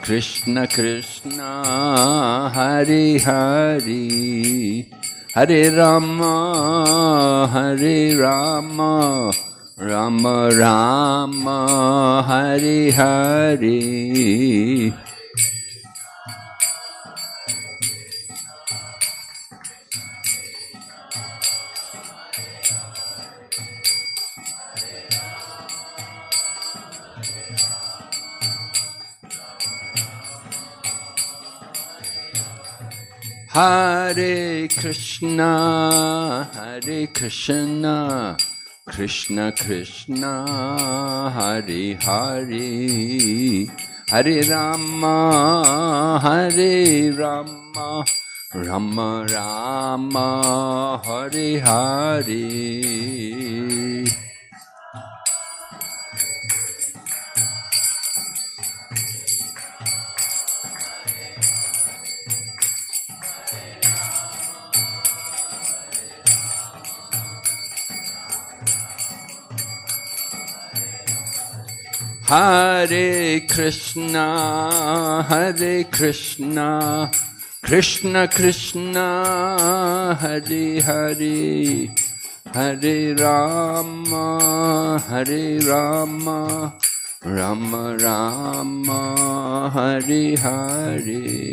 Krishna Krishna Hare Hare Hare Rama Hare Rama Rama Rama Hare Hare Hare Krishna, Krishna Krishna, Hare Hare, Hare Rama, Hare Rama, Rama Rama, Hare Hare. Hare Krishna, Krishna Krishna, Hare Hare, Hare Rama, Hare Rama, Rama Rama, Hare Hare.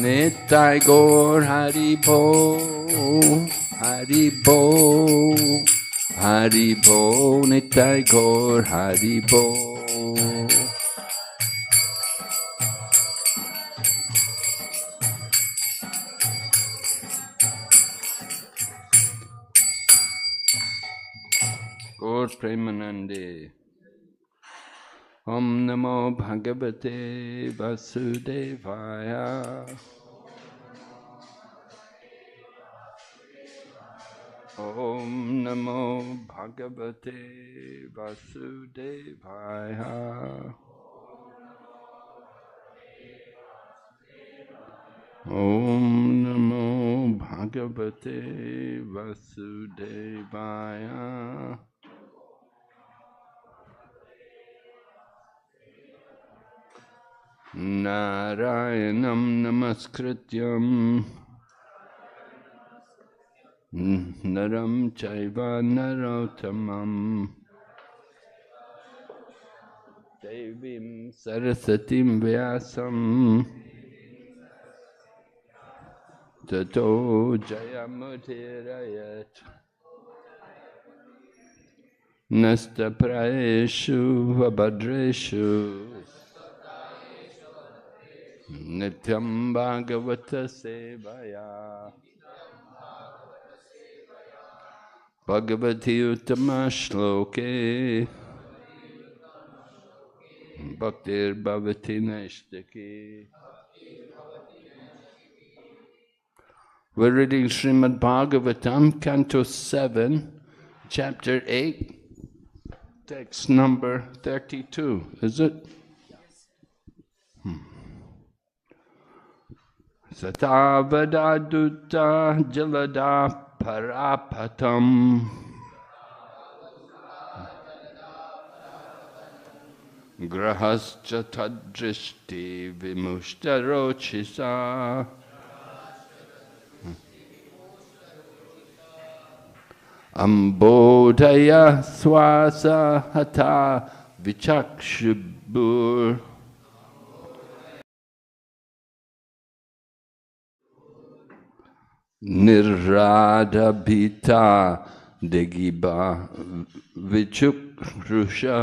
Nitai Gaur Hari Bo, Hari Bo, Hari Bo, Nitai Gaur Hari Bo. Gaur Premanande. Om Namo Bhagavate Vasudevaya. Om Namo Bhagavate Vasudevaya. Om Namo Bhagavate Vasudevaya. Narayanam Namaskrityam Naram Chaiva Narottamam Devim Sarasatim Vyasam Tato Jayamutirayat Nasta Praeshu Vabhadreshu Nityam Bhagavata Sevaya Bhagavati Uttama Shloke Bhaktir Bhavati Naishtaki. We're reading Srimad Bhagavatam, Canto 7, Chapter 8, text number 32, is it? Satavadaduta jalada parapatam grahascha tadrishti vimushtarochisa ambodhaya swasa hata vichakshubur Nirradhabhita degiba vichukrusha.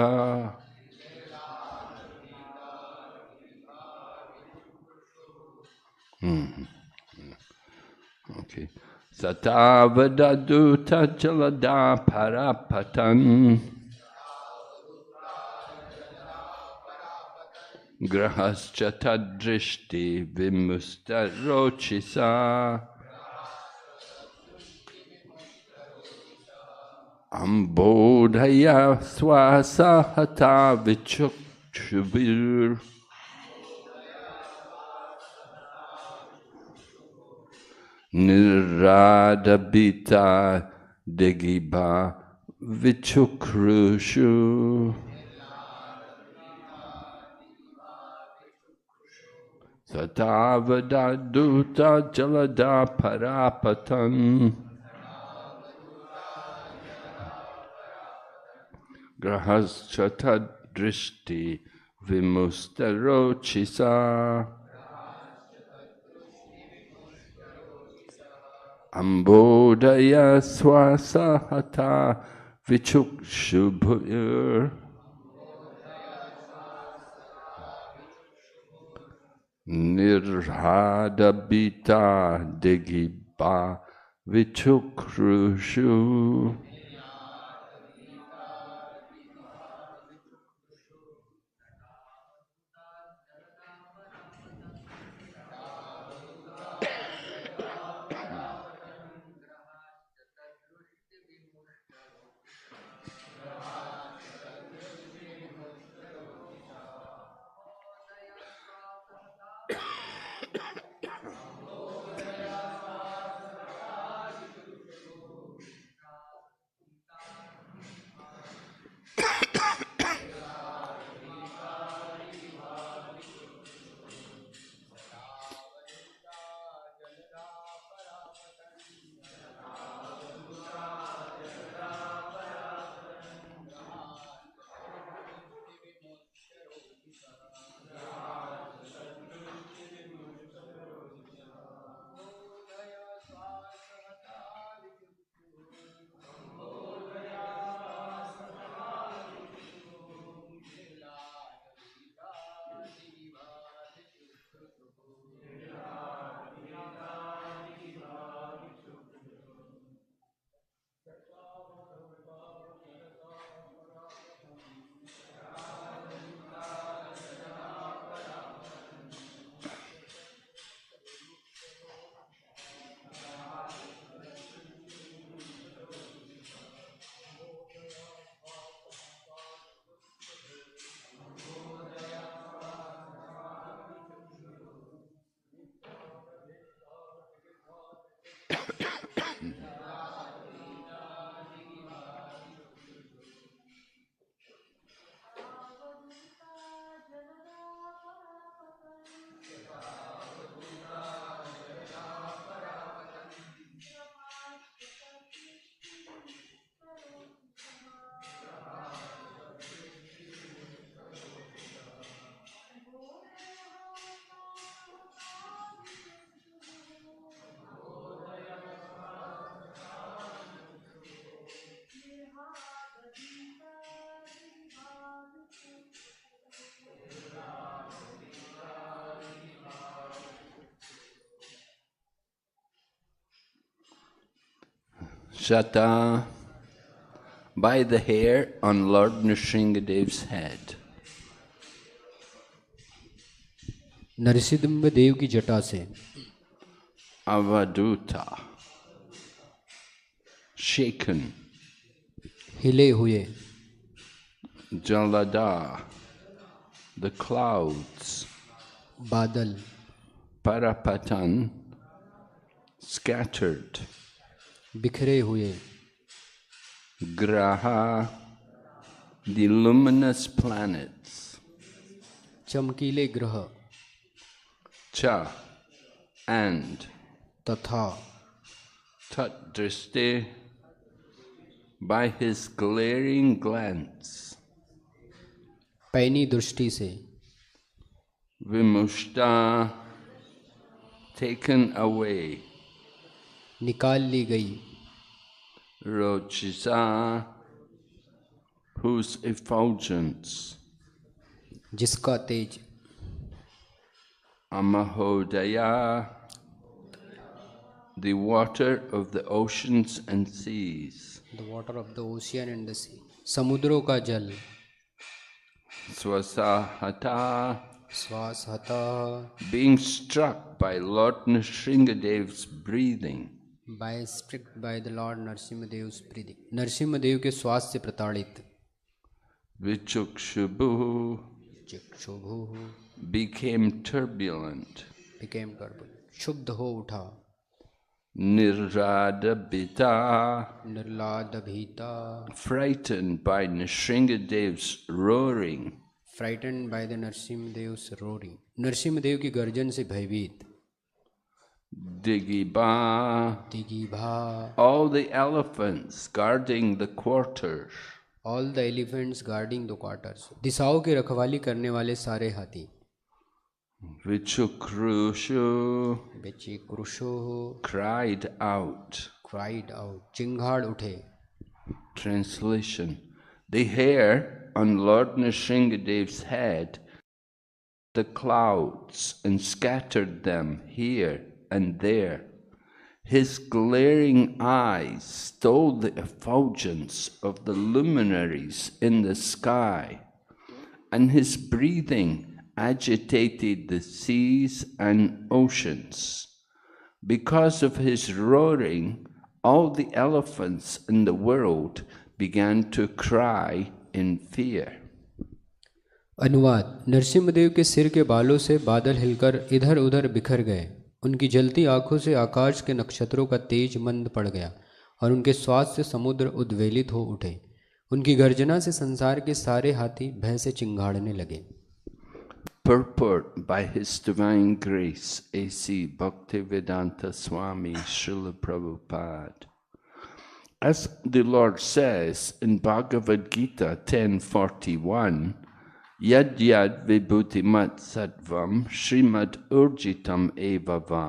Okay. Satavadaduta jalada parapatan grahascha tadrishti vimustarochisa Ambodhaya swasahata vichukshubir Niradabita degiba vichukrushu Satavadaduta jalada parapatan Grahas drishti vimustarochisa Ambodhaya swasahata vichukshubhir Nirhadabita degiba vichukrushu Shata by the hair on Lord Nrsingadev's head. Narsingh Dev की जटा से Avaduta, shaken. हिले हुए. Jalada, the clouds. बादल. Parapatan, scattered. बिखरे हुए. Graha, the luminous planets. चमकीले ग्रह. Cha, and. तथा. Tat driste, by his glaring glance. पैनी दृष्टि से. Vimushta, taken away. निकाल ली गई. Rochisa, whose effulgence. जिसका तेज. Amahodaya, the water of the oceans and seas. The water of the ocean and the sea. समुद्रों का जल. Swasahata, श्वासहता, being struck by Lord Nrsingadev's breathing. By strict by the Lord Narasimhadev प्रीति, नरसिम्हदेव के स्वास्थ्य से प्रताड़ित। Vichukshubu चिक्षुभु became turbulent. became turbulent, शुद्ध हो उठा। Niradabita, निर्लाद भीता, frightened by Nrsingadev's roaring. Frighten by the Narasimhadev roaring, Narasimhadev की गर्जन से भयभीत। Digiba, दिगिभा, all the elephants guarding the quarters. All the elephants guarding the quarters, दिशाओं की रखवाली करने वाले सारे हाथी। Vichukrushu बेची क्रुशो cried out. क्राइड आउट, चिंगाड़ उठे। Translation: the hair on Lord Nrsingadev's head, the clouds, and scattered them here and there. His glaring eyes stole the effulgence of the luminaries in the sky, and his breathing agitated the seas and oceans. Because of his roaring, all the elephants in the world began to cry in fear. अनुवाद: नरसिम्हदेव के सिर के बालों से बादल हिलकर इधर उधर बिखर गए, उनकी जलती आंखों से आकाश के नक्षत्रों का तेज मंद पड़ गया और उनके श्वास से समुद्र उद्वेलित हो उठे। उनकी गर्जना से संसार के सारे हाथी भय से चिंगाड़ने लगे। Purport by His Divine Grace, A.C. Bhaktivedanta Swami Srila Prabhupada. As the Lord says in Bhagavad Gita 10:41, Yad yad vibhutimat sattvam srimad urjitam eva va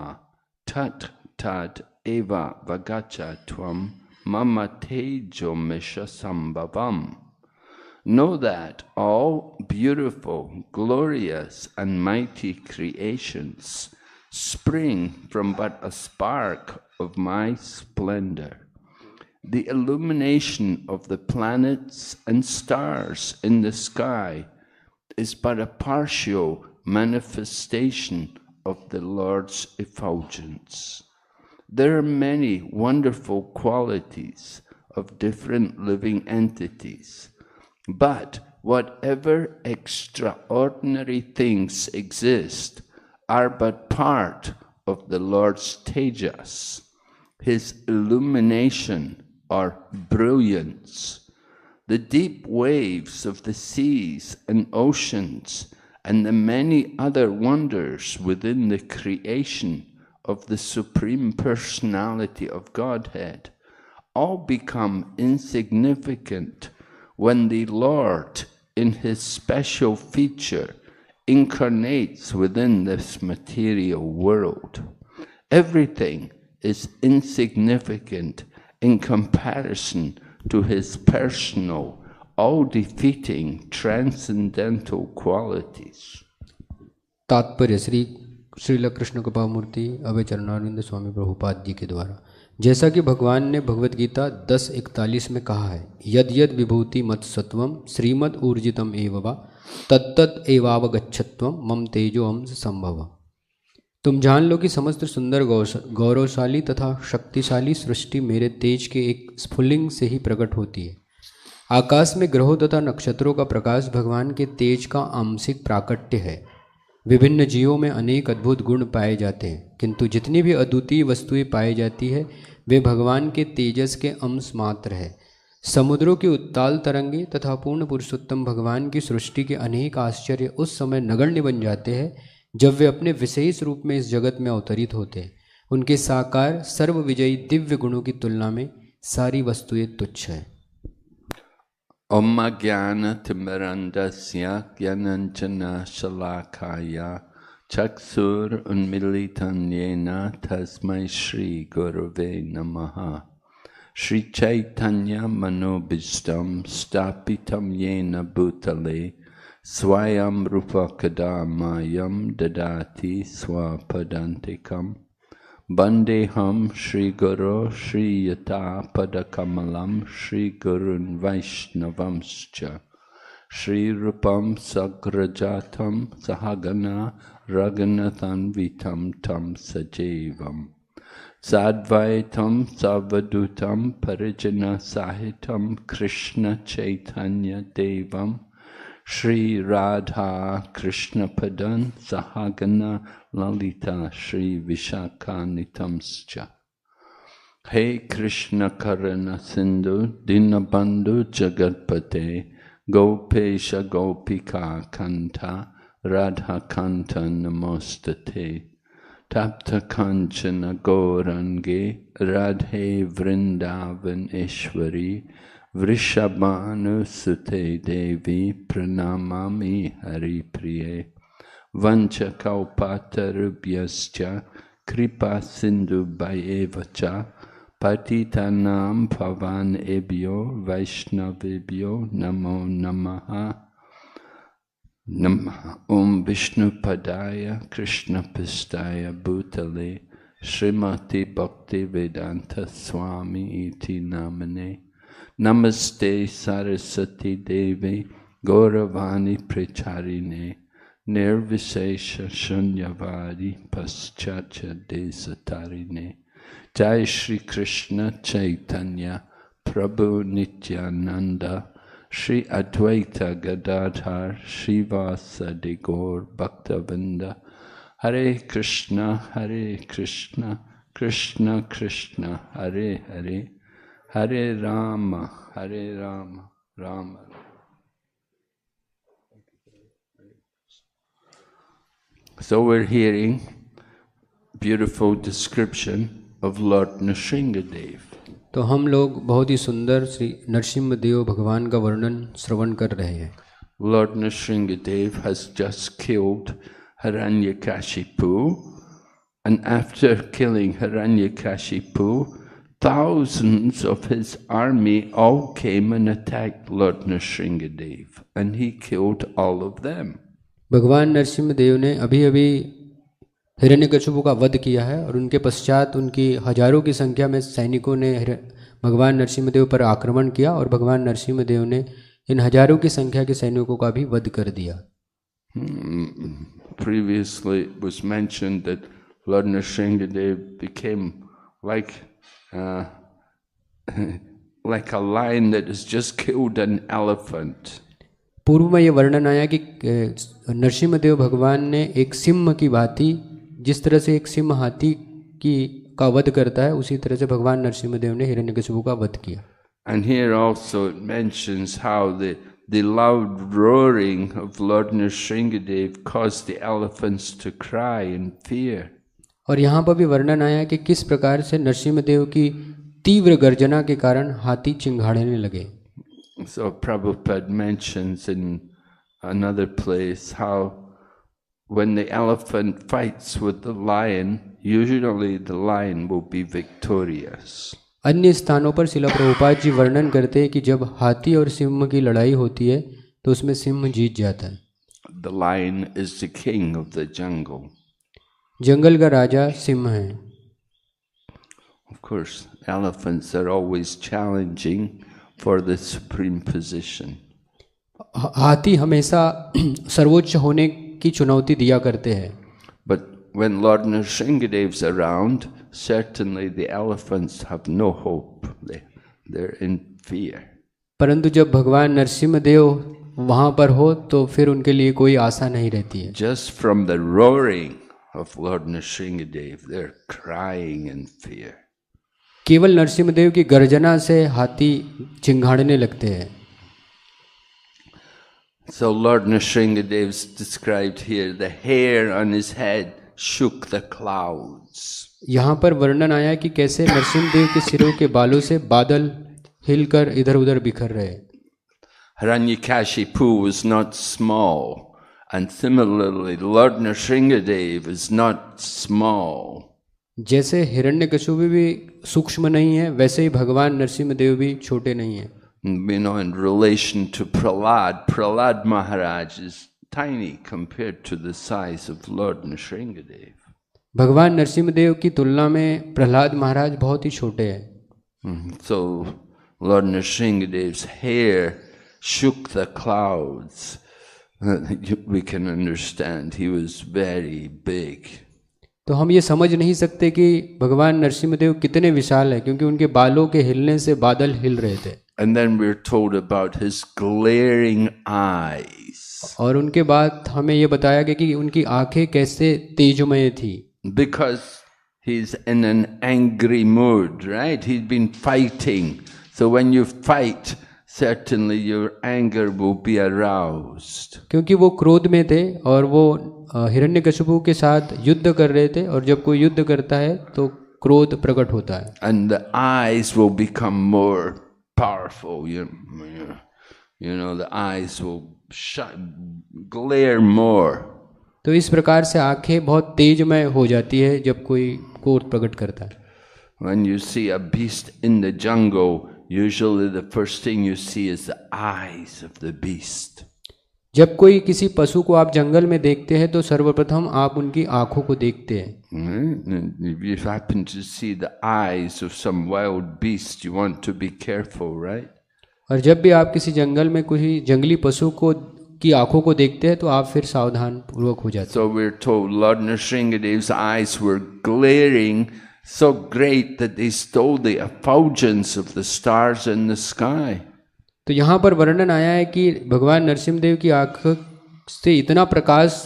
tat tad eva vagacha tvam mama tejo misha sambhavam. Know that all beautiful, glorious, and mighty creations spring from but a spark of my splendor. The illumination of the planets and stars in the sky is but a partial manifestation of the Lord's effulgence. There are many wonderful qualities of different living entities, but whatever extraordinary things exist are but part of the Lord's tejas, His illumination or brilliance. The deep waves of the seas and oceans and the many other wonders within the creation of the Supreme Personality of Godhead all become insignificant when the Lord, in His special feature, incarnates within this material world. Everything is insignificant in comparison to His personal, all-defeating, transcendental qualities. तात्पर्य: श्रील कृष्ण कृपामूर्ति अभय चरणारविंद स्वामी प्रभुपाद जी के द्वारा, जैसा कि भगवान ने भगवत गीता 10:41 में कहा है, यद यद विभूति मत सत्वम श्रीमद ऊर्जितम एव वा तत्तत एवावगच्छत्वम मम तेजो अंश संभव। तुम जान लो कि समस्त सुंदर गौरवशाली तथा शक्तिशाली सृष्टि मेरे तेज के एक स्फुलिंग से ही प्रकट होती है। आकाश में ग्रहों तथा नक्षत्रों का प्रकाश भगवान के तेज का आंशिक प्राकट्य है। विभिन्न जीवों में अनेक अद्भुत गुण पाए जाते हैं, किंतु जितनी भी अद्वितीय वस्तुएं पाई जाती है वे भगवान के तेजस के अंश मात्र है। समुद्रों की उत्ताल तरंगे तथा पूर्ण पुरुषोत्तम भगवान की सृष्टि के अनेक आश्चर्य उस समय नगण्य बन जाते हैं जब वे अपने विशेष रूप में इस जगत में अवतरित होते हैं। उनके साकार सर्व विजयी दिव्य गुणों की तुलना में सारी वस्तुएं तुच्छ है। Om Jnana Timirandasya Jnananjana Shalakaya Chakshur Unmilitan Yena Tasmai Shri Gurave Namaha. Shri Chaitanya Manobishtam Stapitam Yena Bhutale Swayam Rupakadamayam Dadati Swapadantikam Bandeham Shri Guru Shri Yata Padakamalam Shri Gurun Vaishnavamscha Shri Rupam Sagrajatam Sahagana Raghunathan Vitam Tam Sajevam Sadvaitam Savadutam Parijana Sahitam Krishna Chaitanya Devam Shri Radha Krishna Padan Sahagana Lalita Shri Vishakanitamscha. Hey Krishna Karana Sindhu Dinabandhu Jagatpate Gopesha Gopika Kanta Radha Kanta Namostate Tapta Kanchana Gaurange Radhe Vrindavan Ishwari Vrishabhanu Sute Devi Pranamami Hari Priye Vancha Kaupatarubhyascha Kripa Sindhu Bhayevacha Patitanam Pavan Ebhyo Vaishnavibhyo Namo Namaha Om Vishnu Padaya Krishna Pistaya Bhutale Srimati Bhakti Vedanta Swami Iti Namane Namaste Saraswati Devi Gauravani Pracharine Nirvishesha Shunyavadi Paschatya Desatarine Jai Shri Krishna Chaitanya Prabhu Nityananda Shri Advaita Gadadhar Srivasadi Gaur Bhaktavinda Hare Krishna Krishna Krishna Hare Hare Hare Rama Rama Rama. So we're hearing beautiful description of Lord Nrsingadev. तो हम लोग बहुत ही सुंदर श्री नरसिंहदेव भगवान का वर्णन श्रवण कर रहे हैं. Lord Nrsingadev has just killed Hiranyakashipu, and after killing Hiranyakashipu, thousands of his army all came and attacked Lord Nrsingadev, and he killed all of them. भगवान नरसिंहदेव ने अभी अभी हिरण्यकशिपु का वध किया है और उनके पश्चात उनकी हजारों की संख्या में सैनिकों ने भगवान नरसिंहदेव पर आक्रमण किया और भगवान नरसिंहदेव ने इन हजारों की संख्या के सैनिकों का भी वध कर दिया. Previously it was mentioned that Lord Nrsingadev became like a lion that has just killed an elephant. पूर्व में ये वर्णन आया कि नरसिंहदेव भगवान ने एक सिंह की भांति, जिस तरह से एक सिंह हाथी का वध करता है, उसी तरह से भगवान नरसिंहदेव ने हिरण्यकशिपु का वध किया. And here also it mentions how the loud roaring of Lord Nrsingadev caused the elephants to cry in fear. और यहाँ पर भी वर्णन आया कि किस प्रकार से नरसिंहदेव की तीव्र गर्जना के कारण हाथी चिंघाड़ने लगे. So Prabhupada mentions in another place how when the elephant fights with the lion, usually the lion will be victorious. अन्य स्थानों पर श्रील प्रभुपाद जी वर्णन करते हैं कि जब हाथी और सिंह की लड़ाई होती है तो उसमें सिंह जीत जाता है. The lion is the king of the jungle. जंगल का राजा सिंह है. Of course, elephants are always challenging for the supreme position. हाथी हमेशा सर्वोच्च होने की चुनौती दिया करते हैं. But when Lord Nrsingadev's around, certainly the elephants have no hope. They're in fear. परंतु जब भगवान नरसिंहदेव वहाँ पर हो तो फिर उनके लिए कोई आशा नहीं रहती है. Just from the roaring of Lord Nrsingadev, they're crying in fear. केवल नरसिंहदेव की गर्जना से हाथी चिंघाड़ने लगते हैं. So Lord Nrsingadev is described here. The hair on his head shook the clouds. यहाँ पर वर्णन आया कि कैसे नरसिंहदेव के सिरों के बालों से बादल हिलकर इधर उधर बिखर रहे. Hiranyakashipu was not small, and similarly Lord Nrsingadev is not small. जैसे हिरण्यकशिपु भी सूक्ष्म नहीं है, वैसे ही भगवान नरसिंहदेव भी छोटे नहीं हैं. You know, in relation to Prahlad Maharaj is tiny compared to the size of Lord Nrsingadev. भगवान नरसिंहदेव की तुलना में प्रहलाद महाराज बहुत ही छोटे हैं. So Lord Nrsingadev's hair shook the clouds. We can understand he was very big. तो हम ये समझ नहीं सकते कि भगवान नरसिंहदेव कितने विशाल है, क्योंकि उनके बालों के हिलने से बादल हिल रहे थे। And then we're told about his glaring eyes. और उनके बाद हमें ये बताया गया कि उनकी आंखें कैसे तेजमय थी। Because he's in an angry mood, right? He's been fighting. So when you fight, certainly your anger will be aroused. क्योंकि वो क्रोध में थे और वो हिरण्यकशिपु के साथ युद्ध कर रहे थे, और जब कोई युद्ध करता है तो क्रोध प्रकट होता है। And the eyes will become more powerful. You know, the eyes will glare more. तो इस प्रकार से आंखें बहुत तेजमय हो जाती है जब कोई क्रोध प्रकट करता है। When you see a beast in the jungle, usually the first thing you see is the eyes of the beast. जब कोई किसी पशु को आप जंगल में देखते हैं तो सर्वप्रथम आप उनकी आंखों को देखते हैं। If you happen to see the eyes of some wild beast, you want to be careful, right? और जब भी आप किसी जंगल में कोई जंगली पशु को की आंखों को देखते हैं तो आप फिर सावधान पूर्वक हो जाते हैं। So we're told Lord Nrsingadev's eyes were glaring so great that they stole the effulgence of the stars in the sky. तो यहाँ पर वर्णन आया है कि भगवान नरसिंहदेव की आंख से इतना प्रकाश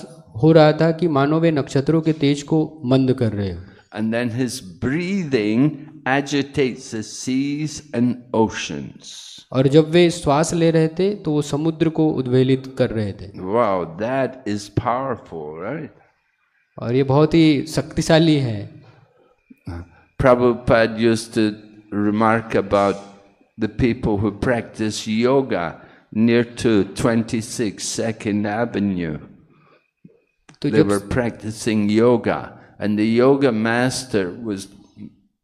हो रहा था कि मानो वे नक्षत्रों के तेज को मंद कर रहे हो। And then his breathing agitates the seas and oceans. और जब वे श्वास ले रहे थे तो वो समुद्र को उद्वेलित कर रहे थे। Wow, that is powerful, right? और ये बहुत ही शक्तिशाली है। Prabhupada used to remark about the people who practice yoga near to 26 Second Avenue. They were practicing yoga, and the yoga master was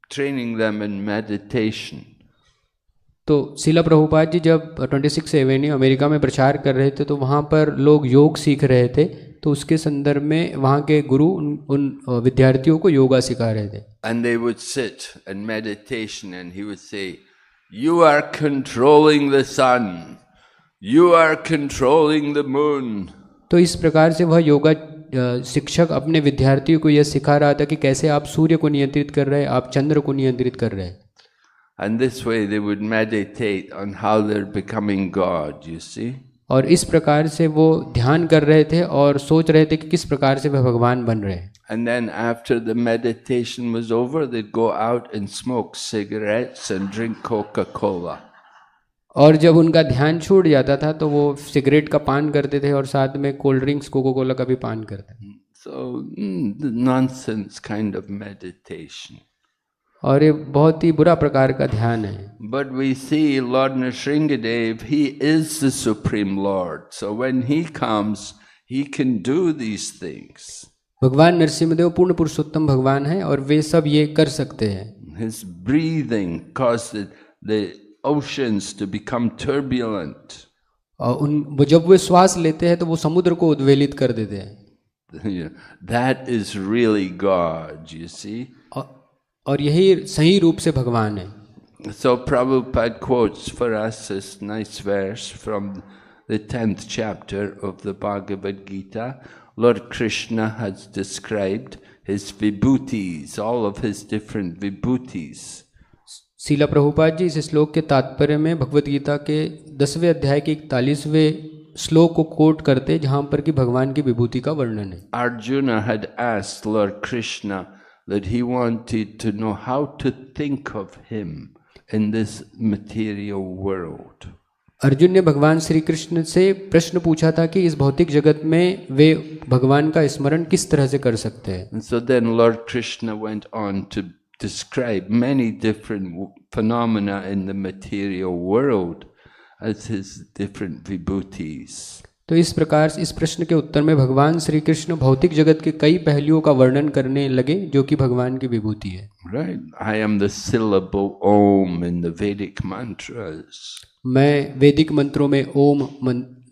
training them in meditation. तो शिला प्रभुपाद जी जब 26 Avenue America में प्रचार कर रहे थे तो वहाँ पर लोग योग सीख रहे थे, तो उसके संदर्भ में वहाँ के गुरु उन विद्यार्थियों को योगा सिखा रहे थे। And they would sit in meditation and he would say, "You are controlling the sun, you are controlling the moon." तो इस प्रकार से वह योगा शिक्षक अपने विद्यार्थियों को यह सिखा रहा था कि कैसे आप सूर्य को नियंत्रित कर रहे हैं, आप चंद्र को नियंत्रित कर रहे हैं। And this way they would meditate on how they're becoming God, you see. और इस प्रकार से वो ध्यान कर रहे थे और सोच रहे थे कि किस प्रकार से वे भगवान बन रहे हैं। And then after the meditation was over, they'd go out and smoke cigarettes and drink Coca-Cola. और जब उनका ध्यान छूट जाता था तो वो सिगरेट का पान करते थे और साथ में कोल्ड ड्रिंक्स कोका कोला का भी पान करते थे। So nonsense kind of meditation. और ये बहुत ही बुरा प्रकार का ध्यान है। But we see Lord Nrsingadev, he is the Supreme Lord. So when he comes, he can do these things. भगवान नरसिंहदेव पूर्ण पुरुषोत्तम भगवान है और वे सब ये कर सकते हैं। His breathing caused the oceans to become turbulent. और जब वे श्वास लेते हैं तो वो समुद्र को उद्वेलित कर देते हैं। That is really God, you see. और यही सही रूप से भगवान है। So Prabhupada quotes for us this nice verse from the 10th chapter of the Bhagavad Gita. Lord Krishna has described his vibhutis, all of his different vibhutis. Sheila Prabhupada ji इस श्लोक के तात्पर्य में भगवद गीता के 10वें अध्याय के 41वें श्लोक को कोट करते जहाँ पर कि भगवान की विभूति का वर्णन है। Arjuna had asked Lord Krishna that he wanted to know how to think of him in this material world. Arjun ने भगवान श्री कृष्ण से प्रश्न पूछा था कि इस भौतिक जगत में वे भगवान का स्मरण किस तरह से कर सकते हैं। And so then Lord Krishna went on to describe many different phenomena in the material world as his different vibhutis. तो इस प्रकार इस प्रश्न के उत्तर में भगवान श्री कृष्ण भौतिक जगत के कई पहलुओं का वर्णन करने लगे जो कि भगवान की विभूति है। Right, I am the syllable Om in the Vedic mantras. मैं वैदिक मंत्रों में ओम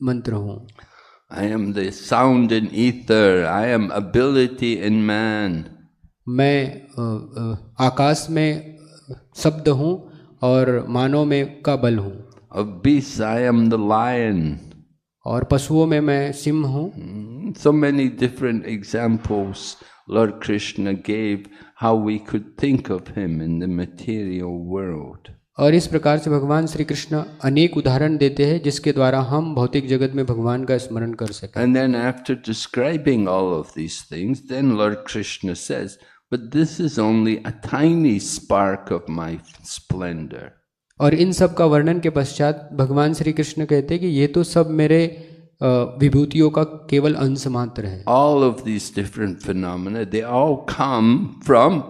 मंत्र हूँ। I am the sound in ether. I am ability in man. मैं आकाश में शब्द हूँ और मानव में का बल हूँ। Of beasts I am the lion. और पशुओं में मैं सिंह हूँ। So many different examples Lord Krishna gave how we could think of him in the material world. और इस प्रकार से भगवान श्री कृष्ण अनेक उदाहरण देते हैं जिसके द्वारा हम भौतिक जगत में भगवान का स्मरण कर सकें। And then after describing all of these things, then Lord Krishna says, but this is only a tiny spark of my splendor. और इन सब का वर्णन के पश्चात भगवान श्री कृष्ण कहते हैं कि ये तो सब मेरे विभूतियों का केवल अंश मात्र है। All of these different phenomena, they all come from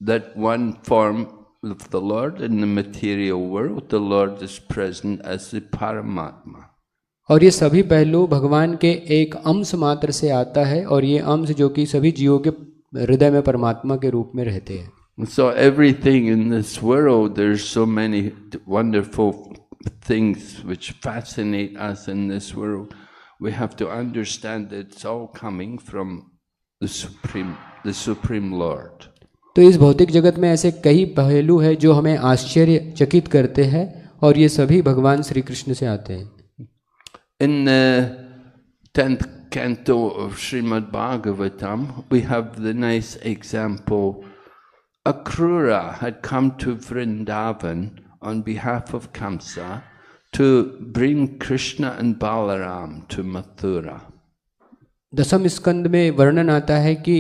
that one form of the Lord in the material world. The Lord is present as the Paramatma. और ये सभी पहलू भगवान के एक अंश मात्र से आता है और ये अंश जो कि सभी जीवों के हृदय में परमात्मा के रूप में रहते हैं। So everything in this world, there's so many wonderful things which fascinate us in this world. We have to understand that it's all coming from the Supreme Lord. तो इस भौतिक जगत में ऐसे कई पहलू हैं जो हमें आश्चर्यचकित करते हैं और ये सभी भगवान श्री कृष्ण से आते हैं। In the 10th canto of Srimad Bhagavatam, we have the nice example. Akrura had come to Vrindavan on behalf of Kamsa to bring Krishna and Balaram to Mathura. दसम स्कंद में वर्णन आता है कि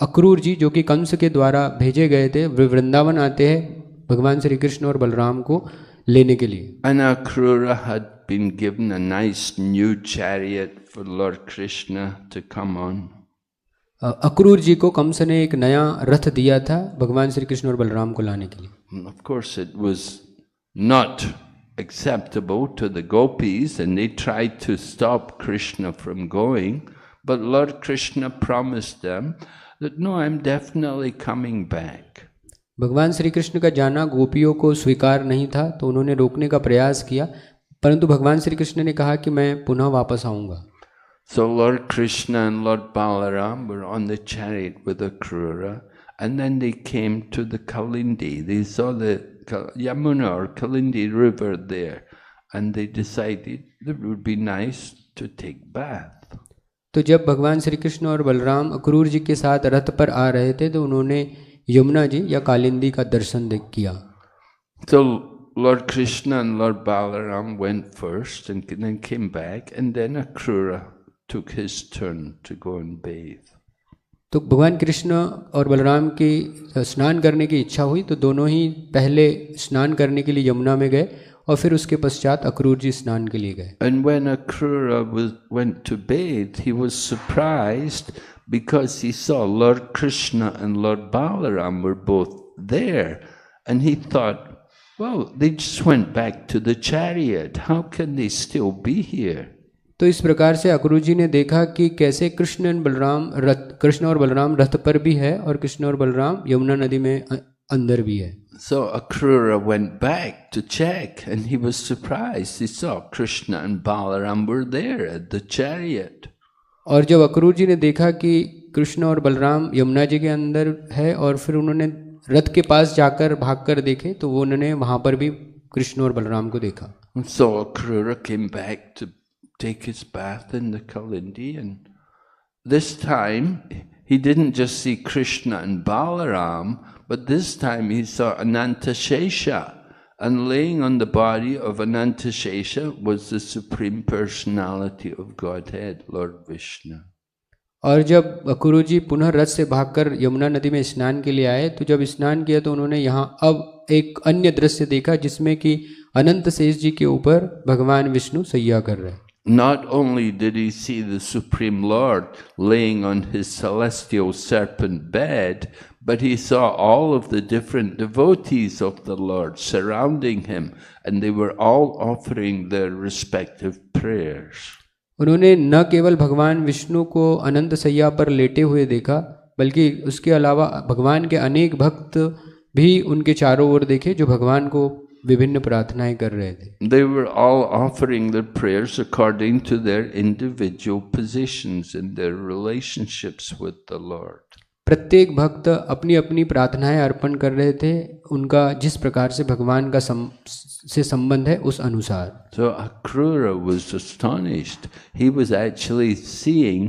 अक्रूर जी जो कि कंस के द्वारा भेजे गए थे वृंदावन आते हैं भगवान श्री कृष्ण और बलराम को लेने के लिए। And Akrura had been given a nice new chariot for Lord Krishna to come on. Akrur जी को कंस ने एक नया रथ दिया था भगवान श्री कृष्ण और बलराम को लाने के लिए। Of course it was not acceptable to the gopis and they tried to stop Krishna from going, but Lord Krishna promised them that no, I'm definitely coming back. भगवान श्री कृष्ण का जाना गोपियों को स्वीकार नहीं था तो उन्होंने रोकने का प्रयास किया, परंतु भगवान श्री कृष्ण ने कहा कि मैं पुनः वापस आऊंगा। So Lord Krishna and Lord Balaram were on the chariot with Akrura, and then they came to the Kalindi. They saw the Yamuna or Kalindi river there, and they decided that it would be nice to take bath. तो जब भगवान श्री कृष्ण और बलराम अक्रूर जी के साथ रथ पर आ रहे थे तो उन्होंने यमुना जी या कालिंदी का दर्शन किया। So Lord Krishna and Lord Balaram went first and then came back, and then Akrura took his turn to go and bathe. तो भगवान कृष्ण और बलराम की स्नान करने की इच्छा हुई तो दोनों ही पहले स्नान करने के लिए यमुना में गए और फिर उसके पश्चात अक्रूर जी स्नान के लिए गए। And when Akrura went to bathe, he was surprised because he saw Lord Krishna and Lord Balaram were both there, and he thought, well, they just went back to the chariot. How can they still be here? तो इस प्रकार से अक्रूर जी ने देखा कि कैसे कृष्ण और बलराम रथ पर भी है और कृष्ण और बलराम यमुना नदी में अंदर भी है। So Akrura went back to check, and he was surprised. He saw Krishna and Balaram were there at the chariot. और जब अक्रूर जी ने देखा कि कृष्ण और बलराम यमुना जी के अंदर है और फिर उन्होंने रथ के पास जाकर भागकर देखे तो वो उन्होंने वहां पर भी कृष्ण और बलराम को देखा। So Akrura came back to take his bath in the Kalindi, and this time he didn't just see Krishna and Balaram, but this time he saw Anantashesha, and laying on the body of Anantashesha was the Supreme Personality of Godhead, Lord Vishnu. और जब अक्रूर जी पुनः रथ से भागकर यमुना नदी में स्नान के लिए आए तो जब स्नान किया तो उन्होंने यहाँ अब एक अन्य दृश्य देखा जिसमें कि अनंत शेष जी के ऊपर भगवान विष्णु सैया कर रहे हैं। Not only did he see the Supreme Lord laying on his celestial serpent bed, but he saw all of the different devotees of the Lord surrounding him, and they were all offering their respective prayers. उन्होंने न केवल भगवान विष्णु को अनंत सैया पर लेटे हुए देखा बल्कि उसके अलावा भगवान के अनेक भक्त भी उनके चारों ओर देखे जो भगवान को विभिन्न प्रार्थनाएं कर रहे थे। They were all offering their prayers according to their individual positions in their relationships with the Lord. प्रत्येक भक्त अपनी अपनी प्रार्थनाएं अर्पण कर रहे थे, उनका जिस प्रकार से भगवान का से संबंध है उस अनुसार। So Akrura was astonished. He was actually seeing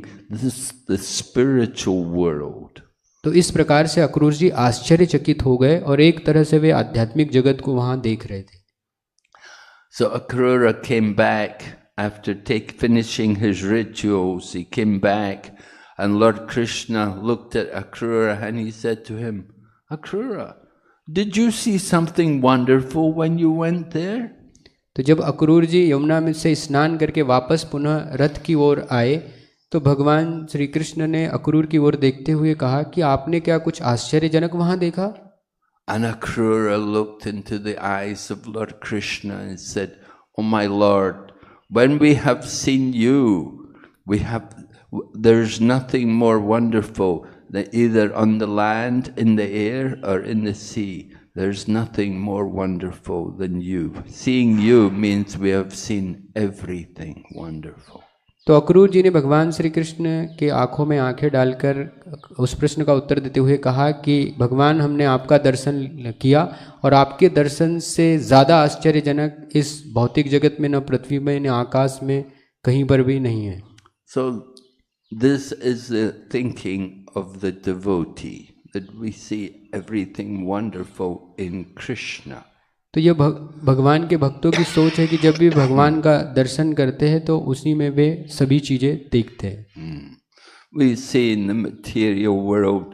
the spiritual world. तो इस प्रकार से अक्रूर जी आश्चर्यचकित हो गए और एक तरह से वे आध्यात्मिक जगत को वहां देख रहे थे। So Akrura came back after finishing his rituals. He came back, and Lord Krishna looked at Akrura and he said to him, Akrura, did you see something wonderful when you went there? तो जब अक्रूर जी यमुना में से स्नान करके वापस पुनः रथ की ओर आए तो भगवान श्री कृष्ण ने अक्रूर की ओर देखते हुए कहा कि आपने क्या कुछ आश्चर्यजनक वहां देखा? And Akrura looked into the eyes of Lord Krishna and said, Oh my Lord, when we have seen you, there's nothing more wonderful than either on the land, in the air, or in the sea. There's nothing more wonderful than you. Seeing you means we have seen everything wonderful. तो अक्रूर जी ने भगवान श्री कृष्ण के आंखों में आंखें डालकर उस प्रश्न का उत्तर देते हुए कहा कि भगवान, हमने आपका दर्शन किया और आपके दर्शन से ज़्यादा आश्चर्यजनक इस भौतिक जगत में, न पृथ्वी में, न आकाश में, कहीं पर भी नहीं है। So this is the thinking of the devotee, that we see everything wonderful in Krishna. तो ये भगवान के भक्तों की सोच है कि जब भी भगवान का दर्शन करते हैं तो उसी में वे सभी चीजें देखते हैं। We see in the material world,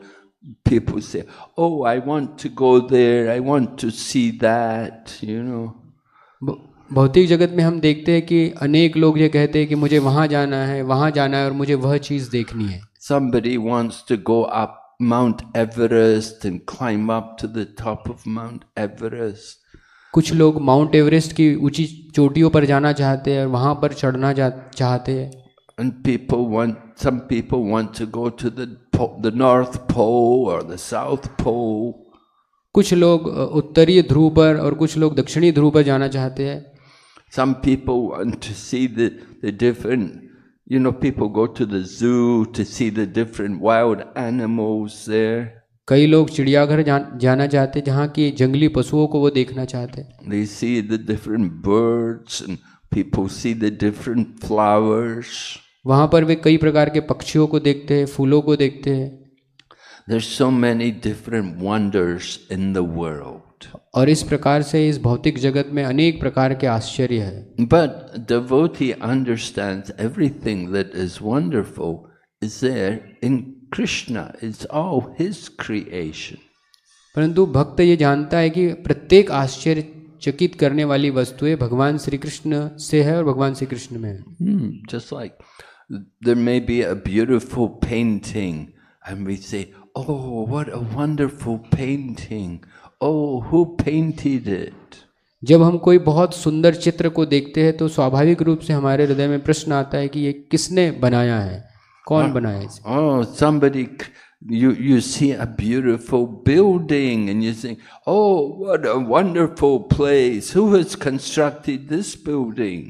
people say, "Oh, I want to go there. I want to see that." You know. भौतिक जगत में हम देखते हैं कि अनेक लोग ये कहते हैं कि मुझे वहाँ जाना है और मुझे वह चीज़ देखनी है। Somebody wants to go up Mount Everest and climb up to the top of Mount Everest. कुछ लोग माउंट एवरेस्ट की ऊंची चोटियों पर जाना चाहते हैं और वहां पर चढ़ना चाहते हैं। And some people want to go to the North Pole or the South Pole. कुछ लोग उत्तरीय ध्रुव पर और कुछ लोग दक्षिणी ध्रुव पर जाना चाहते हैं। Some people want to see the different, people go to the zoo to see the different wild animals there. कई लोग चिड़ियाघर जाना चाहते, जहाँ की जंगली पशुओं को वो देखना चाहते। They see the different birds and people see the different flowers. वहाँ पर वे कई प्रकार के पक्षियों को देखते हैं, फूलों को देखते हैं। There's so many different wonders in the world. और इस प्रकार से इस भौतिक जगत में अनेक प्रकार के आश्चर्य है। But devotee understands everything that is wonderful is there in Krishna. It's all his creation. परंतु भक्त ये जानता है कि प्रत्येक आश्चर्यचकित करने वाली वस्तुएं भगवान श्री कृष्ण से है और भगवान श्री कृष्ण में है। Just like there may be a beautiful painting and we say, "Oh, what a wonderful painting. Oh, who painted it?" जब हम कोई बहुत सुंदर चित्र को देखते हैं तो स्वाभाविक रूप से हमारे हृदय में प्रश्न आता है कि ये किसने बनाया है, कौन बनाया इसे? Oh, somebody, you see a beautiful building and you think, "Oh, what a wonderful place. Who has constructed this building?"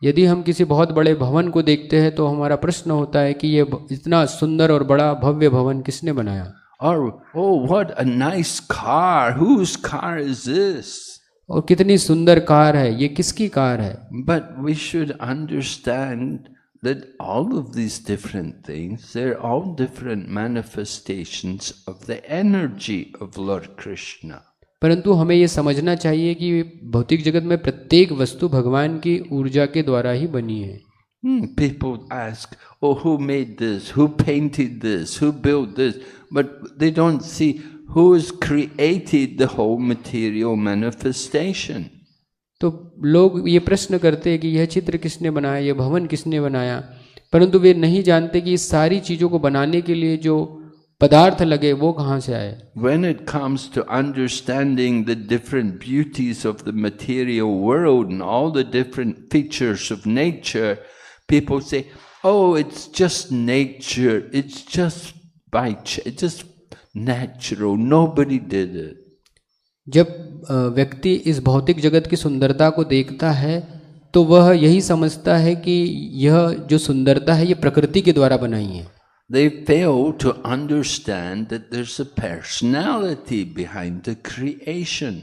यदि हम किसी बहुत बड़े भवन को देखते हैं तो हमारा प्रश्न होता है कि ये इतना सुंदर और बड़ा भव्य भवन किसने बनाया? Or, "Oh, what a nice car. Whose car is this?" और कितनी सुंदर कार है, ये किसकी कार है? But we should understand that all of these different things, they're all different manifestations of the energy of Lord Krishna. परंतु हमें ये समझना चाहिए कि भौतिक जगत में प्रत्येक वस्तु भगवान की ऊर्जा के द्वारा ही बनी है। People ask, "Oh, who made this? Who painted this? Who built this?" But they don't see who has created the whole material manifestation. तो लोग ये प्रश्न करते हैं कि यह चित्र किसने बनाया, यह भवन किसने बनाया, परंतु वे नहीं जानते कि इस सारी चीजों को बनाने के लिए जो पदार्थ लगे वो कहाँ से आए। When it comes to understanding the different beauties of the material world and all the different features of nature, people say, "Oh, it's just nature. It's just just natural. Nobody did it." जब व्यक्ति इस भौतिक जगत की सुंदरता को देखता है तो वह यही समझता है कि यह जो सुंदरता है ये प्रकृति के द्वारा बनाई है। They fail to understand that there's a personality behind the creation.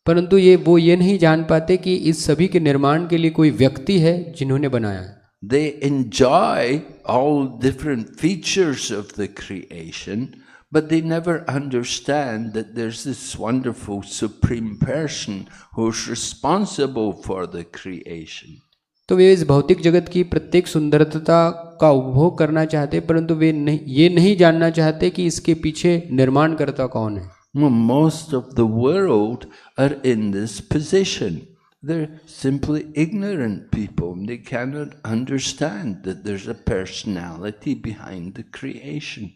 परंतु वो ये नहीं जान पाते कि इस सभी के निर्माण के लिए कोई व्यक्ति है जिन्होंने बनाया है. They enjoy all different features of the creation, but they never understand that there's this wonderful supreme person who's responsible for the creation. तो वे इस भौतिक जगत की प्रत्येक सुंदरता का उपभोग करना चाहते, परंतु वे ये नहीं जानना चाहते कि इसके पीछे निर्माणकर्ता कौन है. Most of the world are in this position. They're simply ignorant people. They cannot understand that there's a personality behind the creation.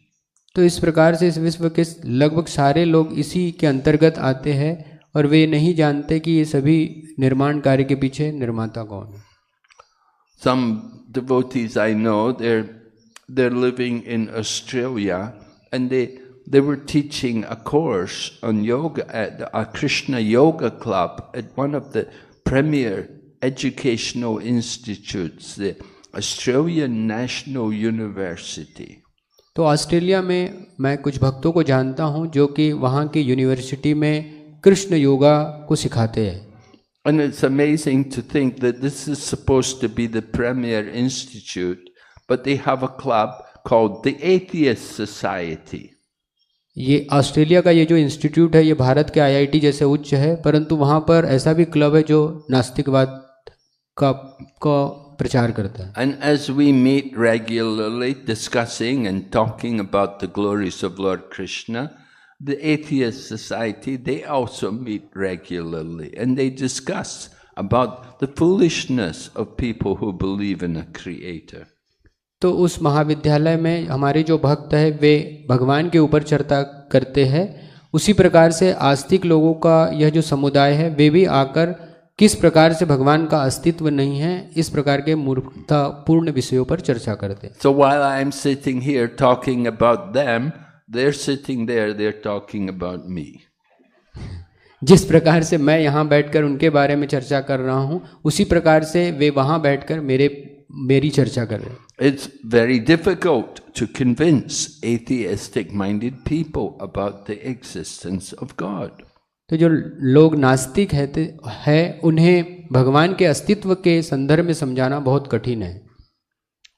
तो इस प्रकार से इस विश्व के लगभग सारे लोग इसी के अंतर्गत आते हैं और वे नहीं जानते कि ये सभी निर्माण कार्य के पीछे निर्माता कौन है. Some devotees I know, they're living in Australia, and they were teaching a course on yoga at a Krishna Yoga Club at one of the premier educational institutes, the Australian National University. तो Australia में मैं कुछ भक्तों को जानता हूँ जो कि वहाँ की यूनिवर्सिटी में कृष्ण योगा को सिखाते हैं. And it's amazing to think that this is supposed to be the premier institute, but they have a club called the Atheist Society. ये ऑस्ट्रेलिया का ये जो इंस्टीट्यूट है ये भारत के IIT जैसे उच्च है, परंतु वहाँ पर ऐसा भी क्लब है जो नास्तिकवाद का प्रचार करता है. And as we meet regularly discussing and talking about the glories of Lord Krishna, the Atheist Society, they also meet regularly and they discuss about the foolishness of people who believe in a creator. तो उस महाविद्यालय में हमारे जो भक्त है वे भगवान के ऊपर चर्चा करते हैं. उसी प्रकार से आस्तिक लोगों का यह जो समुदाय है वे भी आकर किस प्रकार से भगवान का अस्तित्व नहीं है इस प्रकार के मूर्खतापूर्ण विषयों पर चर्चा करते हैं. So while I am sitting here talking about them, they're sitting there, they're talking about me. जिस प्रकार से मैं यहाँ बैठकर उनके बारे में चर्चा कर रहा हूँ, उसी प्रकार से वे वहाँ बैठकर मेरी चर्चा कर रहे हैं. It's very difficult to convince atheistic-minded people about the existence of God. तो जो लोग नास्तिक है उन्हें भगवान के अस्तित्व के संदर्भ में समझाना बहुत कठिन है.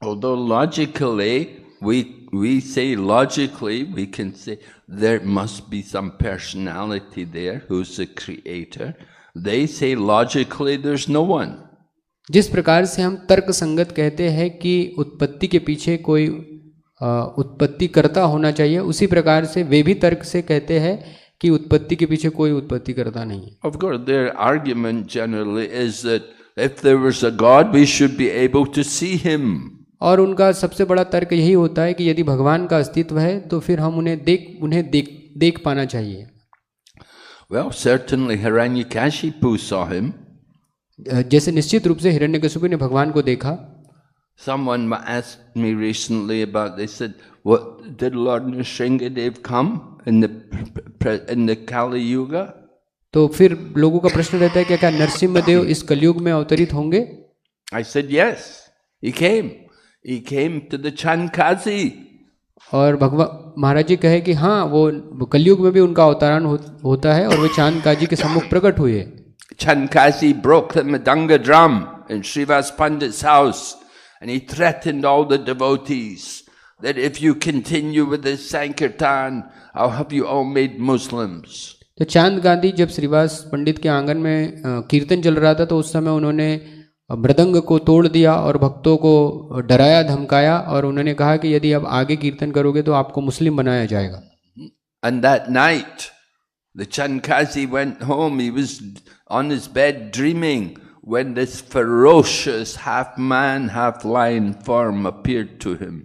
Although logically, we say logically, we can say there must be some personality there who's the creator. They say logically there's no one. जिस प्रकार से हम तर्क संगत कहते हैं कि उत्पत्ति के पीछे कोई उत्पत्ति करता होना चाहिए, उसी प्रकार से वे भी तर्क से कहते हैं कि उत्पत्ति के पीछे कोई उत्पत्ति करता नहीं है. Of course, their argument generally is that if there was a God, we should be able to see him. और उनका सबसे बड़ा तर्क यही होता है कि यदि भगवान का अस्तित्व है तो फिर हम उन्हें देख पाना चाहिए. Well, certainly Hiranyakashipu saw him. जैसे निश्चित रूप से हिरण्यकशिपु ने भगवान को देखा. Someone asked me recently about, they said, what did Lord Nrsingadev come in the Kali Yuga? तो फिर लोगों का प्रश्न रहता है कि क्या नरसिम्हदेव इस कलयुग में अवतरित होंगे? I said yes, he came. He came to the Chankazi. और भगवान महाराज जी कहे कि हाँ वो कलयुग में भी उनका अवतरण होता है और वे चांदकाजी के सम्मुख प्रकट हुए. Chankazi broke the Madanga drum in Srivas Pandit's house and he threatened all the devotees that if you continue with this Sankirtan, I'll have you all made Muslims. तो चांद गांधी जब श्रीवास पंडित के आंगन में कीर्तन चल रहा था तो उस समय उन्होंने मृदंग को तोड़ दिया और भक्तों को डराया धमकाया और उन्होंने कहा कि यदि आप आगे कीर्तन करोगे तो आपको मुस्लिम बनाया जाएगा. And that night the Chankazi went home. He was on his bed dreaming when this ferocious half man half lion form appeared to him.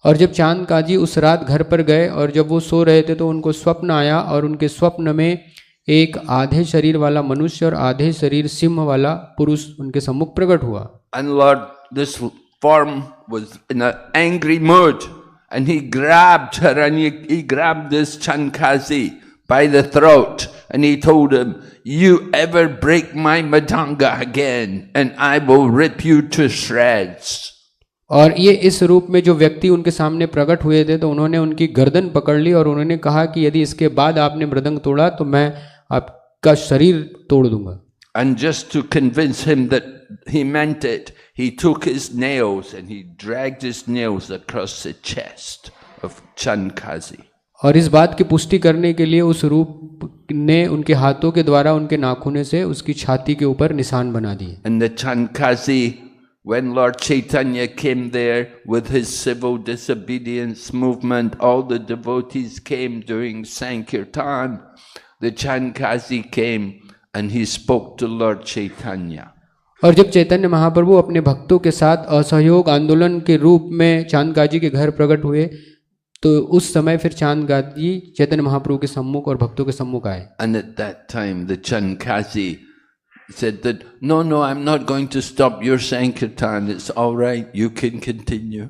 और जब चांद काजी उस रात घर पर गए और जब वो सो रहे थे तो उनको स्वप्न आया और उनके स्वप्न में एक आधे शरीर वाला मनुष्य और आधे शरीर सिंह वाला पुरुष उनके सम्मुख प्रकट हुआ. And Lord, this form was in an angry mood and he grabbed this Chankazi by the throat and he told him, you ever break my Madanga again and I will rip you to shreds. और ये इस रूप में जो व्यक्ति उनके सामने प्रकट हुए थे तो उन्होंने उनकी गर्दन पकड़ ली और उन्होंने कहा कि यदि इसके बाद आपने मृदंग तोड़ा तो मैं आपका शरीर तोड़ दूंगा. And just to convince him that he meant it, he took his nails and he dragged his nails across the chest of Chankazi. और इस बात की पुष्टि करने के लिए उस रूप ने उनके हाथों के द्वारा उनके नाखूने से उसकी छाती के ऊपर निशान बना दिए. And the Chankazi, when Lord Chaitanya came there with his civil disobedience movement, all the devotees came during Sankirtan. The Chankazi came and he spoke to Lord Chaitanya. और जब चैतन्य महाप्रभु अपने भक्तों के साथ असहयोग आंदोलन के रूप में चांदगाजी के घर प्रकट हुए तो उस समय फिर चांदगाजी चैतन्य महाप्रभु के सम्मुख और भक्तों के सम्मुख आए. And at that time the Chankazi said that no, I'm not going to stop your Sankirtan. It's all right. You can continue.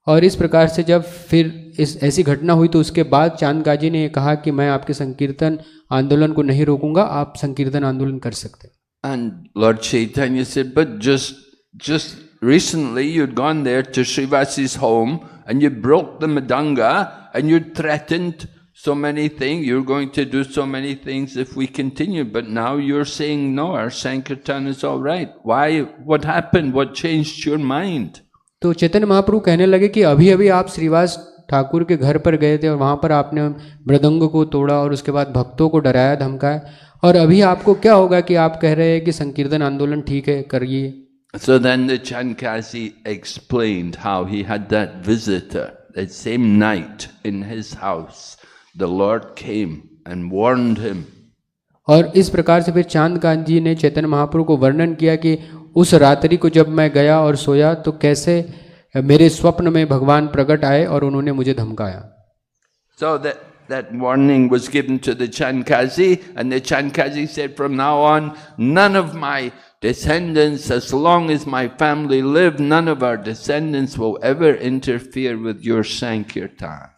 और इस प्रकार से जब फिर ऐसी घटना हुई तो उसके बाद चांदगाजी ने कहा कि मैं आपके संकीर्तन आंदोलन को नहीं रोकूंगा, आप संकीर्तन आंदोलन कर सकते हैं. And Lord Chaitanya said, but just recently you'd gone there to Srivasi's home and you broke the Madanga and you threatened so many things, you're going to do so many things if we continue, but now you're saying no, our Sankirtan is all right. Why? What happened? What changed your mind? तो चैतन्य महाप्रभु कहने लगे कि अभी अभी आप श्रीवास ठाकुर के घर पर गए थे और वहाँ पर आपने मृदंग को तोड़ा और उसके बाद भक्तों को डराया धमकाया, और अभी आपको क्या होगा कि आप कह रहे हैं कि संकीर्तन आंदोलन ठीक है, करिए. So then the Chankazi explained how he had that visitor that same night in his house. The Lord came and warned him. और इस प्रकार से फिर चांदकांत जी ने चैतन्य महाप्रभु को वर्णन किया कि उस रात्रि को जब मैं गया और सोया तो कैसे मेरे स्वप्न में भगवान प्रकट आए और उन्होंने मुझे धमकाया. So that warning was given to the Chankazi, and the Chankazi said, from now on, none of my descendants, as long as my family live, none of our descendants will ever interfere with your Sankirtan.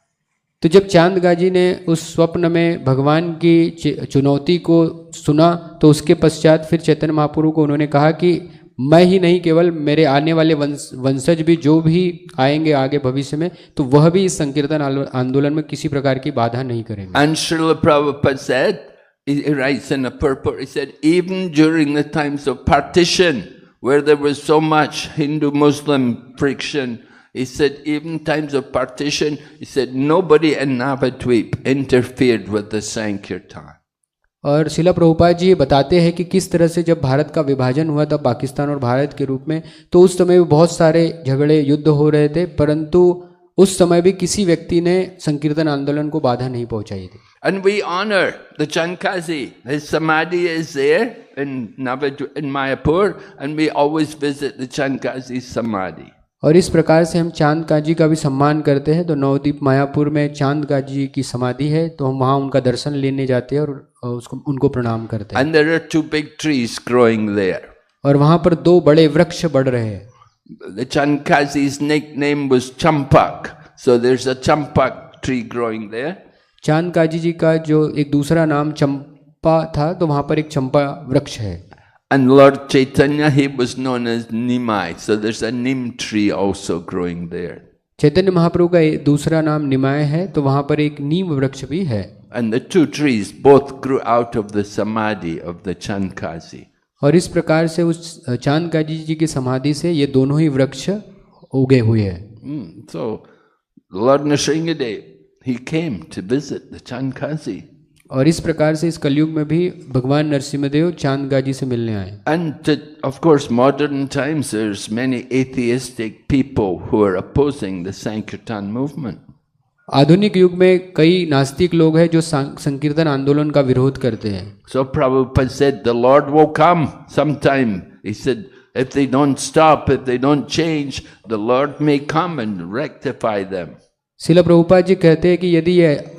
तो जब चांदगाजी ने उस स्वप्न में भगवान की चुनौती को सुना तो उसके पश्चात फिर चैतन्य महाप्रभु को उन्होंने कहा कि मैं ही नहीं, केवल मेरे आने वाले वंशज भी जो भी आएंगे आगे भविष्य में, तो वह भी इस संकीर्तन आंदोलन में किसी प्रकार की बाधा नहीं करेंगे. And Srila Prabhupada said, he writes in a purport, he said, even during the times of partition, where there was so much Hindu-Muslim friction, he said, even times of partition, he said, nobody in Navadvip interfered with the Sankirtan. और शिला प्रभुपाद जी बताते हैं कि किस तरह से जब भारत का विभाजन हुआ था पाकिस्तान और भारत के रूप में, तो उस समय भी बहुत सारे झगड़े युद्ध हो रहे थे, परंतु उस समय भी किसी व्यक्ति ने संकीर्तन आंदोलन को बाधा नहीं पहुंचाई थी. And we honor the Chankazi. His samadhi is there in Mayapur, and we always visit the Chankazi's samadhi. और इस प्रकार से हम चांदकाजी का भी सम्मान करते हैं. तो नवद्वीप मायापुर में चांदकाजी की समाधि है, तो हम वहाँ उनका दर्शन लेने जाते हैं और उनको प्रणाम करते हैं. And there are two big trees growing there. और वहाँ पर दो बड़े वृक्ष बढ़ रहे हैं. The Chankazi's nickname was Champak, so there's a Champak tree growing there. चांदकाजी जी का जो एक दूसरा नाम चंपा था, तो वहाँ पर एक चंपा वृक्ष है. And Lord Chaitanya, he was known as Nimai, so there's a Nim tree also growing there. Chaitanya Mahaprabhu का दूसरा नाम निमाय है, तो वहाँ पर एक नीम वृक्ष भी है. And the two trees both grew out of the samadhi of the Chankazi. और इस प्रकार से उस चांदकाजी जी की समाधि से ये दोनों ही वृक्ष उगे हुए हैं. So Lord Nrsingadev, he came to visit the Chankazi. और इस प्रकार से इस कलयुग में भी भगवान नरसिम्हदेव चांदगाजी से मिलने आए. And of course, modern times there's many atheistic people who are opposing the Sankirtan movement. आधुनिक युग में कई नास्तिक लोग हैं जो संकीर्तन आंदोलन का विरोध करते हैं. So Prabhupada said the Lord will come sometime. He said if they don't stop, if they don't change, the Lord may come and rectify them. शिला प्रभुपाद जी कहते हैं कि यदि ये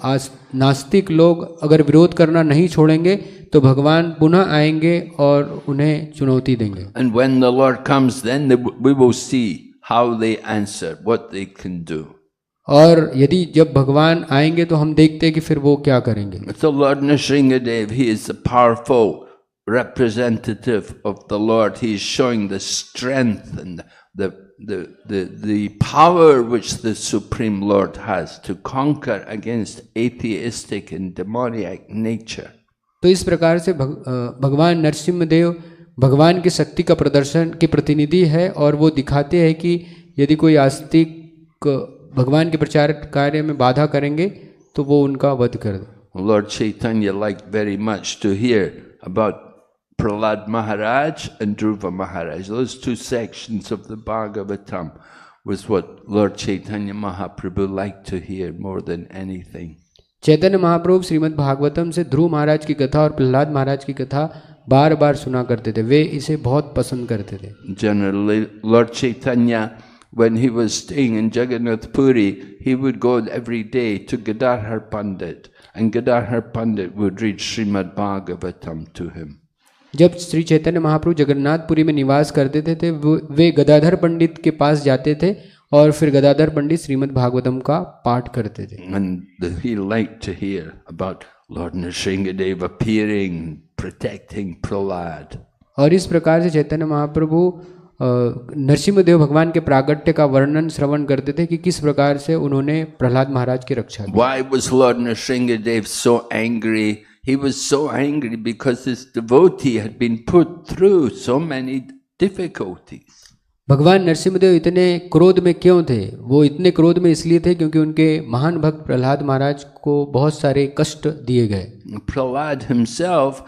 नास्तिक लोग अगर विरोध करना नहीं छोड़ेंगे तो भगवान पुनः आएंगे और उन्हें चुनौती देंगे. And when the Lord comes, then we will see how they answer, what they can do. और यदि जब भगवान आएंगे तो हम देखते हैं कि फिर वो क्या करेंगे. So Lord Nrsingadev, he is a powerful representative of the Lord. He is showing the strength and the the power which the Supreme Lord has to conquer against atheistic and demoniac nature. तो इस प्रकार से भगवान नरसिंहदेव भगवान की शक्ति का प्रदर्शन के प्रतिनिधि है और वो दिखाते हैं कि यदि कोई आस्तिक भगवान के प्रचार कार्य में बाधा करेंगे तो वो उनका वध कर दे. Lord Chaitanya liked very much to hear about Prahlad Maharaj and Dhruva Maharaj. Those two sections of the Bhagavatam was what Lord Chaitanya Mahaprabhu liked to hear more than anything. Chaitanya Mahaprabhu Shrimad Bhagavatam से ध्रुव महाराज की कथा और प्रहलाद महाराज की कथा बार बार सुना करते थे. वे इसे बहुत पसंद करते थे. Generally, Lord Chaitanya, when he was staying in Jagannath Puri, he would go every day to Gadadhar Pandit, and Gadadhar Pandit would read Srimad Bhagavatam to him. जब श्री चैतन्य महाप्रभु जगन्नाथपुरी में निवास करते थे वे गदाधर पंडित के पास जाते थे और फिर गदाधर पंडित श्रीमद् भागवतम का पाठ करते थे. And he liked to hear about Lord Nrsingadev appearing, protecting Prahlad. और इस प्रकार से चैतन्य महाप्रभु नरसिंहदेव भगवान के प्रागट्य का वर्णन श्रवण करते थे कि किस प्रकार से उन्होंने प्रहलाद महाराज की रक्षा की. Why was Lord Nrsingadev so angry? He was so angry because his devotee had been put through so many difficulties. भगवान नरसिंहदेव इतने क्रोध में क्यों थे? वो इतने क्रोध में इसलिए थे क्योंकि उनके महान भक्त प्रहलाद महाराज को बहुत सारे कष्ट दिए गए. Prahlad himself,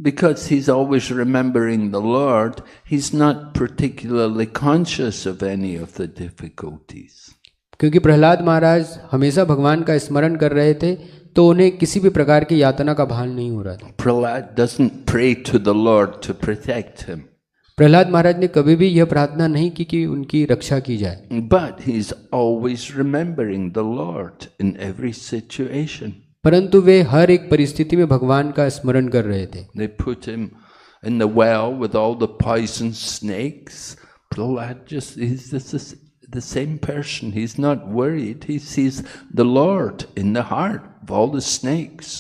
because he's always remembering the Lord, he's not particularly conscious of any of the difficulties. क्योंकि प्रहलाद महाराज हमेशा भगवान का स्मरण कर रहे थे तो उन्हें किसी भी प्रकार की यातना का भान नहीं हो रहा था. Prahlad doesn't pray to the Lord to protect him. Prahlad महाराज ने कभी भी यह प्रार्थना नहीं की कि उनकी रक्षा की जाए. But he's always remembering the Lord in every situation. परंतु वे हर एक परिस्थिति में भगवान का स्मरण कर रहे थे. They put him in the well with all the poison snakes. Prahlad he's the same person. He's not worried. He sees the Lord in the heart of all the snakes.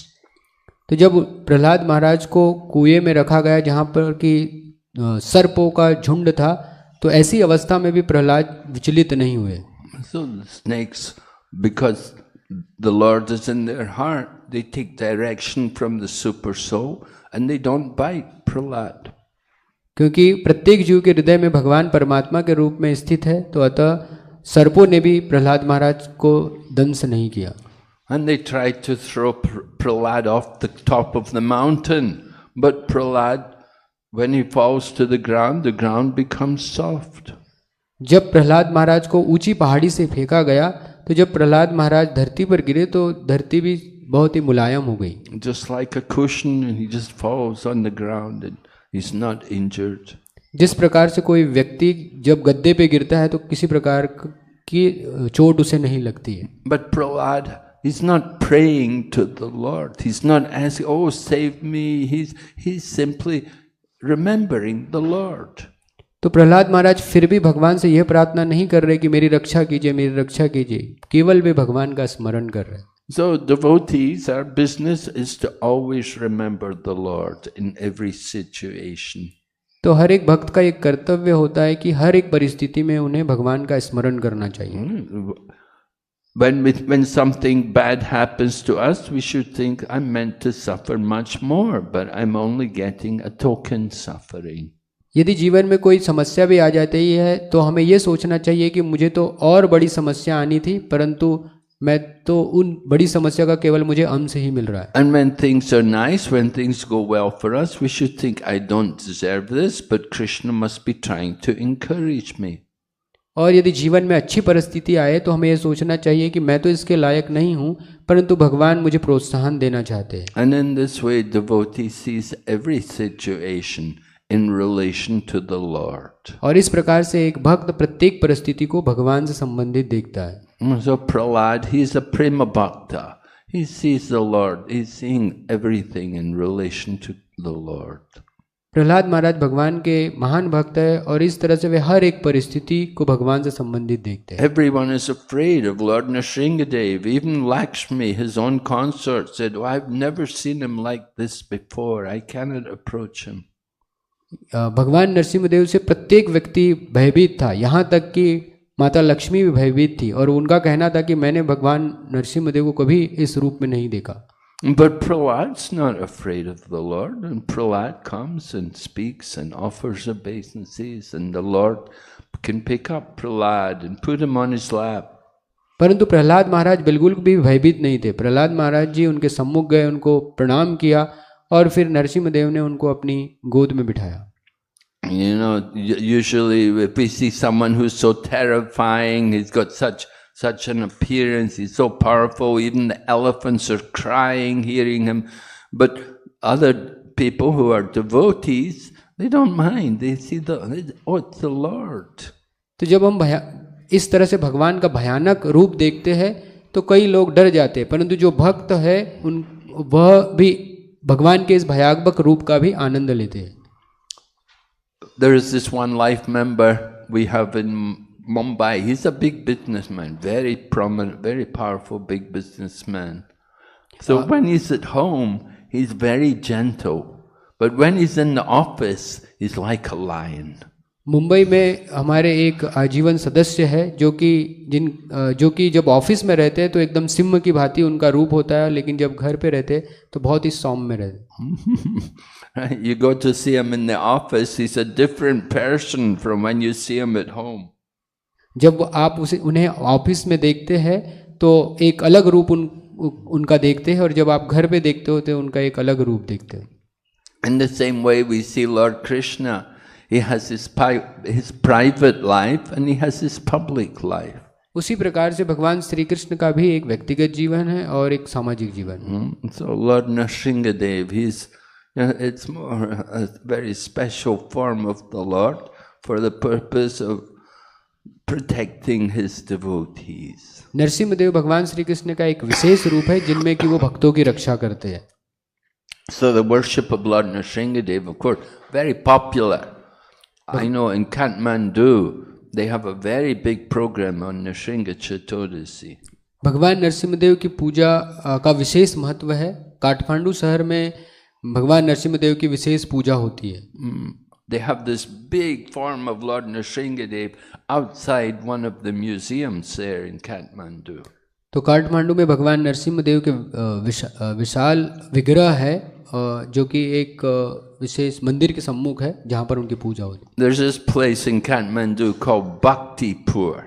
तो जब प्रहलाद महाराज को कुएं में रखा गया जहाँ पर कि सर्पों का झुंड था तो ऐसी अवस्था में भी प्रहलाद विचलित नहीं हुए. So the snakes, because the Lord is in their heart, they take direction from the super soul and they don't bite Prahlad. क्योंकि प्रत्येक जीव के हृदय में भगवान परमात्मा के रूप में स्थित है तो अतः सर्पों ने भी प्रहलाद महाराज को दंश नहीं किया. And they tried to throw Prahlad off the top of the mountain, but Prahlad, when he falls to the ground becomes soft. जब प्रहलाद महाराज को ऊंची पहाड़ी से फेंका गया तो जब प्रहलाद महाराज धरती पर गिरे तो धरती भी बहुत ही मुलायम हो गई. Just like a cushion, and he just falls on the ground and he's not injured. जिस प्रकार से कोई व्यक्ति जब गद्दे पे गिरता है तो किसी प्रकार की चोट उसे नहीं लगती है. But Prahlad, he's not praying to the Lord. He's not asking, "Oh, save me." He's simply remembering the Lord. तो प्रहलाद महाराज फिर भी भगवान से यह प्रार्थना नहीं कर रहे कि मेरी रक्षा कीजिए, मेरी रक्षा कीजिए. केवल वे भगवान का स्मरण कर रहे. So devotees, our business is to always remember the Lord in every situation. तो हर एक भक्त का एक कर्तव्य होता है कि हर एक परिस्थिति में उन्हें भगवान का स्मरण करना चाहिए. When something bad happens to us, we should think, I'm meant to suffer much more, but I'm only getting a token suffering. यदि जीवन में कोई समस्या भी आ जाती है तो हमें यह सोचना चाहिए कि मुझे तो और बड़ी समस्या आनी थी परंतु मैं तो उन बड़ी समस्या का केवल मुझे अंश ही मिल रहा है. And when things are nice, when things go well for us, we should think, I don't deserve this, but Krishna must be trying to encourage me. और यदि जीवन में अच्छी परिस्थिति आए तो हमें यह सोचना चाहिए कि मैं तो इसके लायक नहीं हूँ परंतु भगवान मुझे प्रोत्साहन देना चाहते हैं. And in this way, devotee sees every situation in relation to the Lord. और इस प्रकार से एक भक्त प्रत्येक परिस्थिति को भगवान से संबंधित देखता है. So Prahlad, he's a prema bhakta. He sees the Lord. He's seeing everything in relation to the Lord. Prahlad महाराज भगवान के महान भक्त है और इस तरह से वे हर एक परिस्थिति को भगवान से संबंधित देखते हैं. Everyone is afraid of Lord Nrsingadev. Even Lakshmi, his own consort, said, "Oh, I've never seen him like this before. I cannot approach him." भगवान नरसिंहदेव से प्रत्येक व्यक्ति भयभीत था, यहाँ तक कि माता लक्ष्मी भी भयभीत थी और उनका कहना था कि मैंने भगवान नरसिंहदेव को कभी इस रूप में नहीं देखा। But Prahlad's not afraid of the Lord, and Prahlad comes and speaks and offers obeisances, and the Lord can pick up Prahlad and put him on his lap. परंतु प्रहलाद महाराज बिल्कुल भी भयभीत नहीं थे। प्रहलाद महाराज जी उनके सम्मुख गए, उनको प्रणाम किया और फिर नरसिंहदेव ने उनको अपनी गोद में बिठाया। You know, usually if we see someone who's so terrifying, he's got such an appearance, he's so powerful, even the elephants are crying hearing him. But other people who are devotees, they don't mind. They see it's the Lord. तो जब हम इस तरह से भगवान का भयानक रूप देखते हैं तो कई लोग डर जाते हैं, परंतु जो भक्त है वह भी भगवान के इस भयानक रूप का भी आनंद लेते हैं। There is this one life member we have in Mumbai. He's a big businessman, very prominent, very powerful big businessman. So when he's at home, he's very gentle. But when he's in the office, he's like a lion. Mumbai में हमारे एक आजीवन सदस्य है जो कि जब office में रहते हैं तो एकदम सिंह की भांति उनका रूप होता है, लेकिन जब घर पे रहते तो बहुत ही सौम्य रहते। You go to see him in the office, he's a different person from when you see him at home. जब आप उन्हें ऑफिस में देखते हैं तो एक अलग रूप उनका देखते हैं और जब आप घर पे देखते हो तो उनका एक अलग रूप देखते हैं। In the same way we see Lord Krishna. He has his private life and he has his public life. उसी प्रकार से भगवान श्री कृष्ण का भी एक व्यक्तिगत जीवन है और एक सामाजिक जीवन है। So Lord Nrsingadev, it's more a very special form of the Lord for the purpose of protecting his devotees. Narasimhadeva भगवान श्री कृष्ण का एक विशेष रूप है जिनमें कि वो भक्तों की रक्षा करते हैं। So the worship of Lord Nrsingadev, of course, very popular. I know in Kathmandu they have a very big program on Nrsinga Chaturdasi. भगवान नरसिंहदेव की पूजा का विशेष महत्व है। काठमांडू शहर में भगवान नरसिंहदेव की विशेष पूजा होती है। They have this big form of Lord Nrsingadev outside one of the museums there in Kathmandu. तो काठमांडू में भगवान नरसिंहदेव के विशाल विग्रह है जो कि एक विशेष मंदिर के सम्मुख है जहाँ पर उनकी पूजा होती है। There's this place in Kathmandu called Bhaktipur.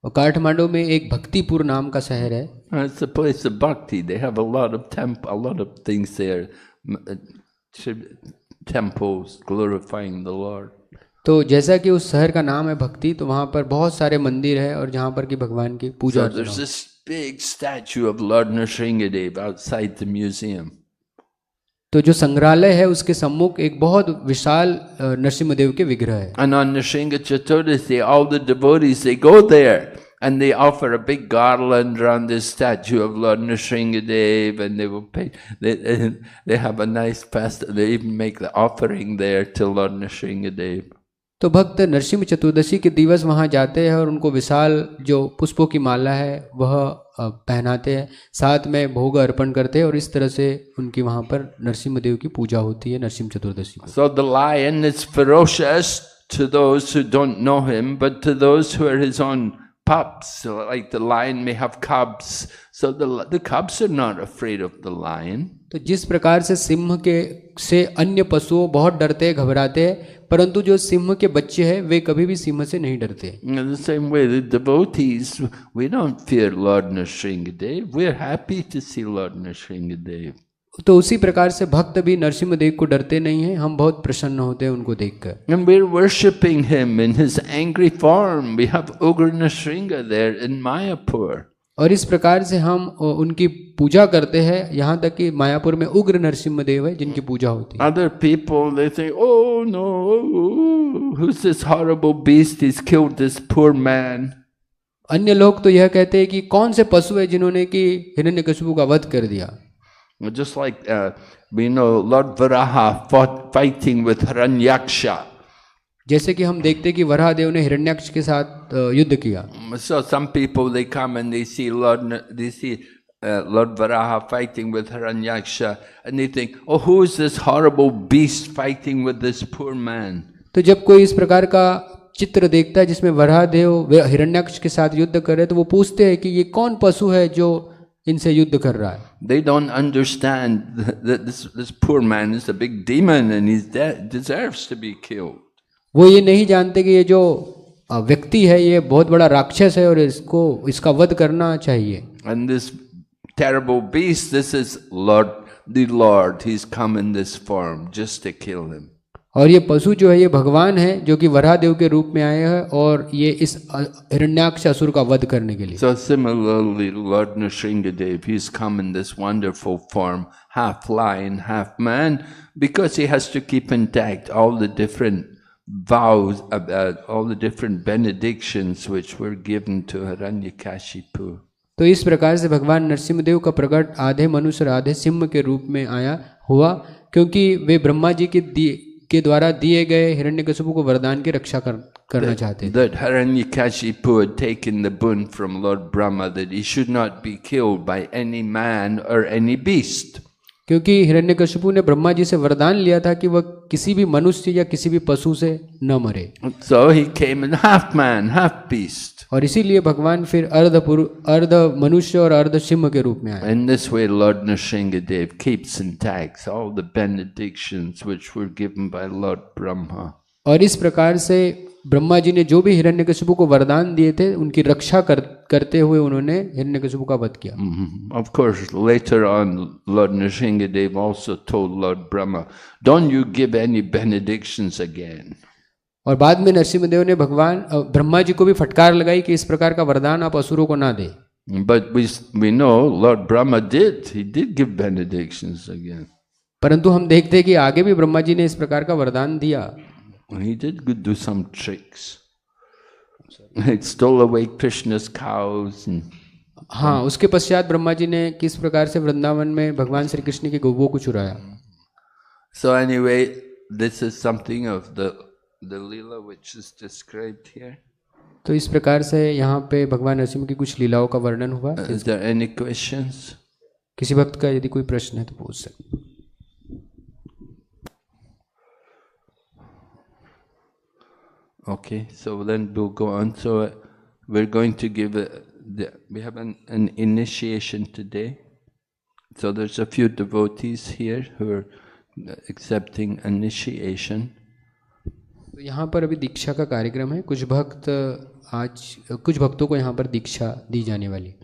और काठमांडू में एक भक्तिपुर नाम का शहर है। It's a place of bhakti. They have a lot of things there, temples glorifying the Lord. तो जैसा कि उस शहर का नाम है भक्ति, तो वहाँ पर बहुत सारे मंदिर है और जहाँ पर कि भगवान की पूजा। So there's this big statue of Lord Nrsingadev outside the museum. तो जो संग्रहालय है उसके सम्मुख एक बहुत विशाल नरसिंहदेव के विग्रह है। And on Nrsinga Chaturdasi, all the devotees, they go there and they offer a big garland around this statue of Lord Nrsingadev, and they will pay. They have a nice fest. They even make the offering there to Lord Nrsingadev. तो भक्त नरसिंह चतुर्दशी के दिवस वहाँ जाते हैं और उनको विशाल जो पुष्पों की माला है वह पहनाते हैं, साथ में भोग अर्पण करते हैं और इस तरह से उनकी वहाँ पर नरसिंहदेव की पूजा होती है नरसिंह चतुर्दशी को। So the lion is ferocious to those who don't know him, but to those who are his own pups, so like the lion may have cubs, so the cubs are not afraid of the lion. तो जिस प्रकार से सिंह के से अन्य पशुओं बहुत डरते हैं, घबराते हैं, परंतु जो सिंह के बच्चे हैं वे कभी भी सिंह से नहीं डरते। In the same way, the devotees, we don't fear Lord Nrsingadev. We're happy to see Lord Nrsingadev. तो उसी प्रकार से भक्त भी नरसिंहदेव को डरते नहीं हैं, हम बहुत प्रसन्न होते हैं उनको देखकर। And we're worshipping him in his angry form. We have Ugra Nrsinga there in Mayapur. और इस प्रकार से हम उनकी पूजा करते हैं, यहाँ तक कि मायापुर में उग्र नरसिंहदेव है जिनकी पूजा होती है। Other people, they say, oh no, who's this horrible beast? He's killed this poor man. अन्य लोग तो यह कहते हैं कि कौन से पशु है जिन्होंने कि हिरण्यकशिपु का वध कर दिया। Just like we know Lord Varaha fighting with Hiranyaksha. जैसे कि हम देखते हैं कि वराहदेव ने हिरण्याक्ष के साथ युद्ध किया। So some people, they come and they see Lord Varaha fighting with Hiranyaksha, and they think, oh, who is this horrible beast fighting with this poor man? तो जब कोई इस प्रकार का चित्र देखता है जिसमें वराहदेव हिरण्याक्ष के साथ युद्ध कर रहे हैं, तो वो पूछते हैं कि ये कौन पशु है जो इनसे युद्ध कर रहा है. They don't understand that this poor man is a big demon and he deserves to be killed. वो ये नहीं जानते कि ये जो व्यक्ति है ये बहुत बड़ा राक्षस है और इसका वध करना चाहिए. And this terrible beast, this is the Lord. He's come in this form just to kill him. और ये पशु जो है ये भगवान है जो कि वराहदेव के रूप में आए हैं और ये इस हिरण्याक्ष असुर का वध करने के लिए. So similarly, Lord Nrsingadev, he's come in this wonderful form, half lion, half man, because he has to keep intact all the different vows, all the different benedictions which were given to Hiranyakashipu. तो इस प्रकार से भगवान नरसिंहदेव का प्रकट आधे मनुष्य और आधे सिंह के रूप में आया हुआ, क्योंकि वे ब्रह्मा जी के द्वारा दिए गए हिरण्यकशिपु को वरदान की रक्षा करना चाहते थे. That Hiranyakashipu had taken the boon from Lord Brahma that he should not be killed by any man or any beast. क्योंकि हिरण्यकशिपु ने ब्रह्मा जी से वरदान लिया था कि वह किसी भी मनुष्य या किसी भी पशु से न मरे. So he came in half man, half beast. और इसीलिए भगवान फिर अर्ध मनुष्य और अर्ध सिंह के रूप में आए. In this way, Lord Nrsingadev keeps intact all the benedictions which were given by Lord Brahma. और इस प्रकार से ब्रह्मा जी ने जो भी हिरण्यकशिपु को वरदान दिए थे उनकी रक्षा करते हुए उन्होंने हिरण्यकशिपु का वध किया. Of course, later on, Lord Nrsingadev also told Lord Brahma, "Don't you give any benedictions again." और बाद में नरसिंहदेव ने भगवान ब्रह्मा जी को भी फटकार लगाई कि इस प्रकार का वरदान आप असुरों को ना दे. But we know Lord Brahma he did give benedictions again. परंतु हम देखते हैं कि आगे भी ब्रह्मा जी ने इस प्रकार का वरदान दिया. He did do some tricks. He stole away Krishna's cows. हाँ, उसके पश्चात ब्रह्मा जी ने किस प्रकार से वृंदावन में भगवान श्री कृष्ण की गौओं को चुराया. So anyway, this is something of the Leela which is described here. तो इस प्रकार से यहाँ पे भगवान नरसिंह की कुछ लीलाओं का वर्णन हुआ. Is there any questions? किसी भक्त का यदि कोई प्रश्न है तो पूछ सकते. Okay, so then we'll go on. So we're going to give we have an initiation today. So there's a few devotees here who are accepting initiation. तो यहाँ पर अभी दीक्षा का कार्यक्रम है. कुछ भक्तों को यहाँ पर दीक्षा दी जाने वाली.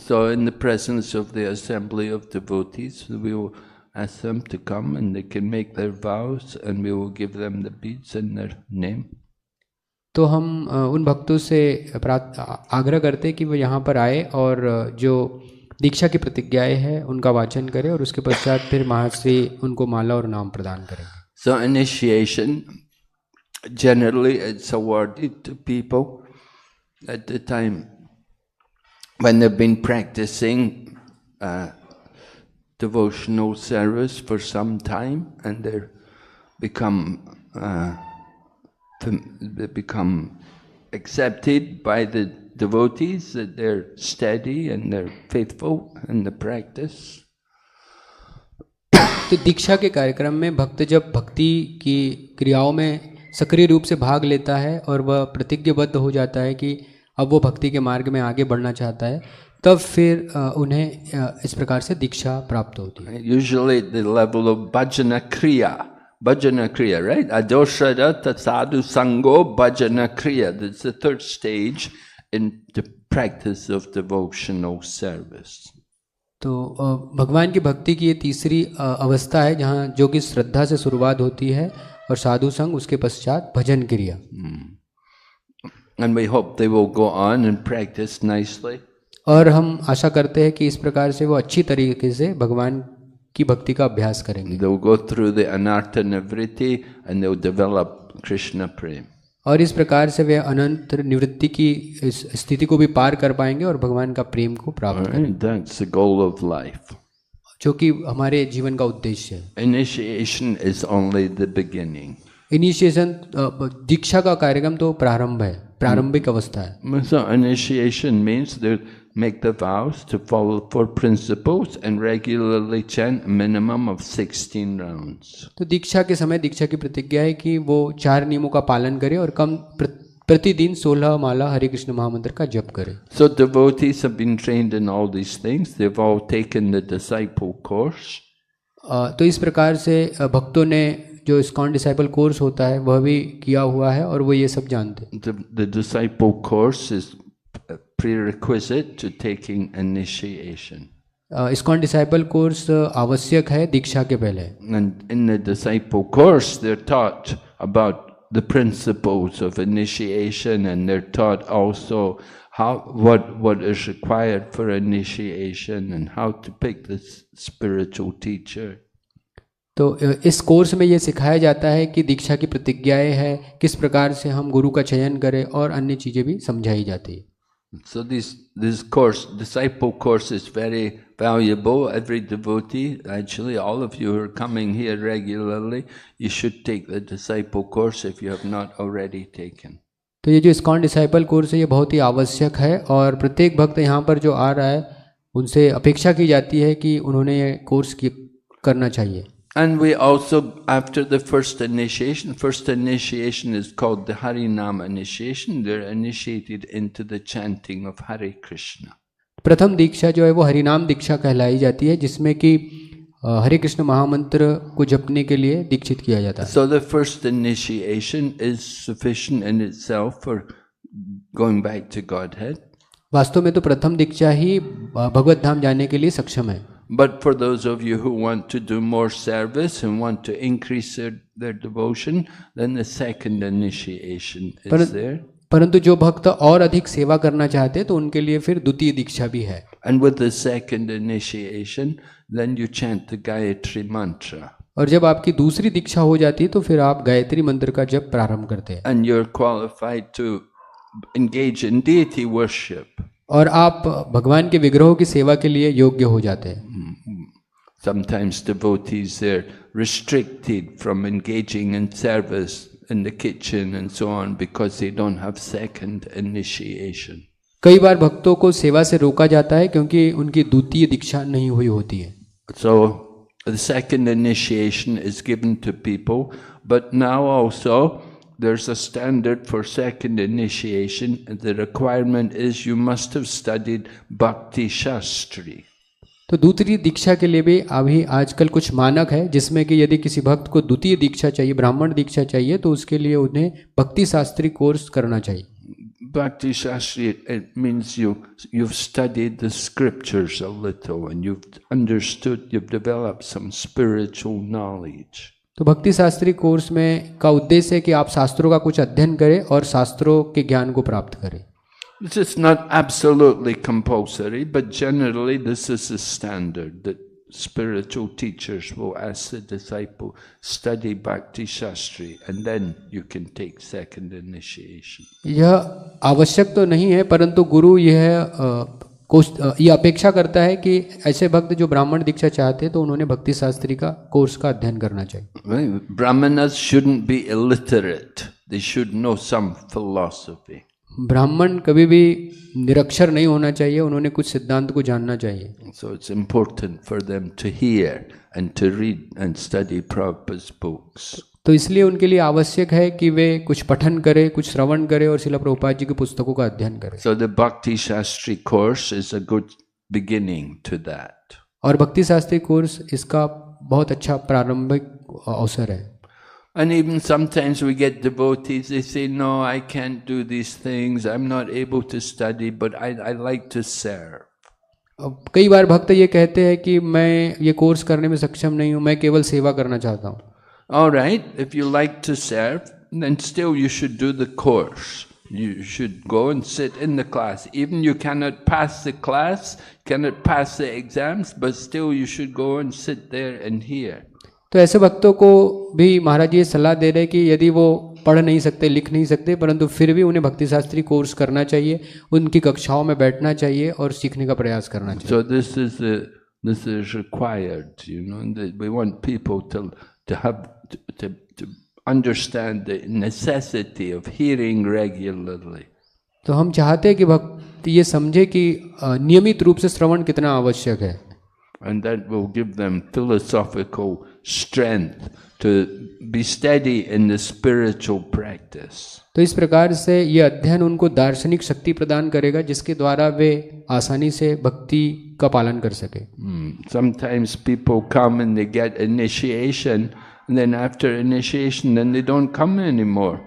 So in the presence of the assembly of devotees, we will ask them to come and they can make their vows and we will give them the beads in their name. तो हम उन भक्तों से आग्रह करते हैं कि वो यहाँ पर आए और जो दीक्षा की प्रतिज्ञाएं हैं उनका वाचन करें और उसके पश्चात फिर महर्षि उनको माला और नाम प्रदान करेंगे. So initiation, generally it's awarded to people at the time when they've been practicing devotional service for some time and they become accepted by the devotees, that they're steady and they're faithful in the practice. तो दीक्षा के कार्यक्रम में भक्त जब भक्ति की क्रियाओं में सक्रिय रूप से भाग लेता है और वह प्रतिज्ञाबद्ध हो जाता है कि अब वो भक्ति के मार्ग में आगे बढ़ना चाहता है, तब फिर उन्हें इस प्रकार से दीक्षा प्राप्त होती है. Usually at the level of bhajana kriya, right? Adoshara tatsadu sango bhajana kriya. That's the third stage in the practice of devotional service. तो भगवान की भक्ति की ये तीसरी अवस्था है जहाँ जो कि श्रद्धा से शुरुआत होती है और साधु संग उसके पश्चात भजन क्रिया. And we hope they will go on and practice nicely. और हम आशा करते हैं कि इस प्रकार से वो अच्छी तरीके से भगवान की भक्ति का अभ्यास करेंगे. They will go through the anartha nivriti and they will develop Krishna prem. और इस प्रकार से वे अनंत निवृत्ति की इस स्थिति को भी पार कर पाएंगे और भगवान का प्रेम को प्राप्त करेंगे. That's the goal of life. जो कि हमारे जीवन का उद्देश्य है. Initiation is only the beginning. Initiation दीक्षा का कार्यक्रम तो प्रारंभ है, प्रारंभिक अवस्था है. So initiation means make the vows to follow 4 principles and regularly chant a minimum of 16 rounds. तो दीक्षा के समय दीक्षा की प्रतिज्ञा है कि वो 4 नियमों का पालन करे और कम प्रतिदिन 16 माला हरे कृष्ण महामंत्र का जप करे. So devotees have been trained in all these things. They've all taken the disciple course. तो इस प्रकार से भक्तों ने जो ISKCON डिसाइपल कोर्स होता है वह भी किया हुआ है और वो ये सब जानते हैं. The disciple course is a prerequisite to taking initiation. ISKCON disciple course आवश्यक है दीक्षा के पहले. And in the disciple course, they're taught about the principles of initiation, and they're taught also what is required for initiation and how to pick the spiritual teacher. तो इस course में ये सिखाया जाता है कि दीक्षा की प्रतिज्ञाएं हैं, किस प्रकार से हम गुरु का चयन करें और अन्य चीजें भी समझाई जाती है. So this course, disciple course, is very valuable. Every devotee, actually all of you who are coming here regularly, you should take the disciple course if you have not already taken. तो ये जो ISKCON disciple course है ये बहुत ही आवश्यक है और प्रत्येक भक्त यहाँ पर जो आ रहा है उनसे अपेक्षा की जाती है कि उन्होंने ये कोर्स करना चाहिए. And we also, after the first initiation is called the Harinama initiation. They're initiated into the chanting of Hare Krishna. प्रथम दीक्षा जो है वो हरिनाम दीक्षा कहलाई जाती है, जिसमें कि हरे कृष्ण महामंत्र को जपने के लिए दीक्षित किया जाता है. So the first initiation is sufficient in itself for going back to Godhead. वास्तव में तो प्रथम दीक्षा ही भगवत धाम जाने के लिए सक्षम है. But for those of you who want to do more service and want to increase their devotion, then the second initiation is there. परंतु जो भक्त और अधिक सेवा करना चाहते हैं तो उनके लिए फिर द्वितीय दीक्षा भी है. And with the second initiation, then you chant the Gayatri mantra. और जब आपकी दूसरी दीक्षा हो जाती है तो फिर आप गायत्री मंत्र का जप प्रारंभ करते हैं. And you're qualified to engage in deity worship. और आप भगवान के विग्रहों की सेवा के लिए योग्य हो जाते हैं. Sometimes devotees are restricted from engaging in service in the kitchen and so on because they don't have second initiation. कई बार भक्तों को सेवा से रोका जाता है क्योंकि उनकी द्वितीय दीक्षा नहीं हुई होती है. So the second initiation is given to people, but now also there's a standard for second initiation. The requirement is you must have studied Bhakti Shastri. तो दूसरी दीक्षा के लिए भी अभी आजकल कुछ मानक है जिसमें कि यदि किसी भक्त को द्वितीय दीक्षा चाहिए, ब्राह्मण दीक्षा चाहिए, तो उसके लिए उन्हें भक्ति शास्त्री कोर्स करना चाहिए. Bhakti Shastri, it means you've studied the scriptures a little and you've understood, you've developed some spiritual knowledge. तो भक्ति शास्त्री कोर्स में का उद्देश्य है कि आप शास्त्रों का कुछ अध्ययन करें और शास्त्रों के ज्ञान को प्राप्त करें. This is not absolutely compulsory, but generally this is the standard that spiritual teachers will ask the disciple, study Bhakti Shastri, and then you can take second initiation. यह आवश्यक तो नहीं है, परंतु गुरु यह अपेक्षा करता है कि ऐसे भक्त जो ब्राह्मण दीक्षा चाहते हैं तो उन्होंने भक्ति शास्त्री का कोर्स का अध्ययन करना चाहिए. Brahmanas shouldn't be illiterate. They should know some philosophy. ब्राह्मण कभी भी निरक्षर नहीं होना चाहिए, उन्होंने कुछ सिद्धांत को जानना चाहिए. So it's important for them to hear and to read and study Prabhupada's books. तो इसलिए उनके लिए आवश्यक है कि वे कुछ पठन करें, कुछ श्रवण करें और श्रील प्रभुपाद जी की पुस्तकों का अध्ययन करें. So the Bhakti Shastri course is a good beginning to that. और भक्ति शास्त्री कोर्स इसका बहुत अच्छा प्रारंभिक अवसर है. And even sometimes we get devotees, they say, no, I can't do these things, I'm not able to study, but I like to serve. कई बार भक्त ये कहते हैं कि मैं ये कोर्स करने में सक्षम नहीं हूँ, मैं केवल सेवा करना चाहता हूँ. All right, if you like to serve, then still you should do the course. You should go and sit in the class. Even you cannot pass the class, cannot pass the exams, but still you should go and sit there and hear. तो ऐसे भक्तों को भी महाराज ये सलाह दे रहे हैं कि यदि वो पढ़ नहीं सकते, लिख नहीं सकते, परंतु फिर भी उन्हें भक्ति शास्त्री कोर्स करना चाहिए, उनकी कक्षाओं में बैठना चाहिए और सीखने का प्रयास करना चाहिए. So this is required, you know. We want people to have to understand the necessity of hearing regularly. तो हम चाहते हैं कि भक्त ये समझे कि नियमित रूप से श्रवण कितना आवश्यक है, and that will give them philosophical strength to be steady in the spiritual practice. तो इस प्रकार से ये अध्ययन उनको दार्शनिक शक्ति प्रदान करेगा जिसके द्वारा वे आसानी से भक्ति का पालन कर सके। Sometimes people come and they get initiation, and then after initiation, then they don't come anymore.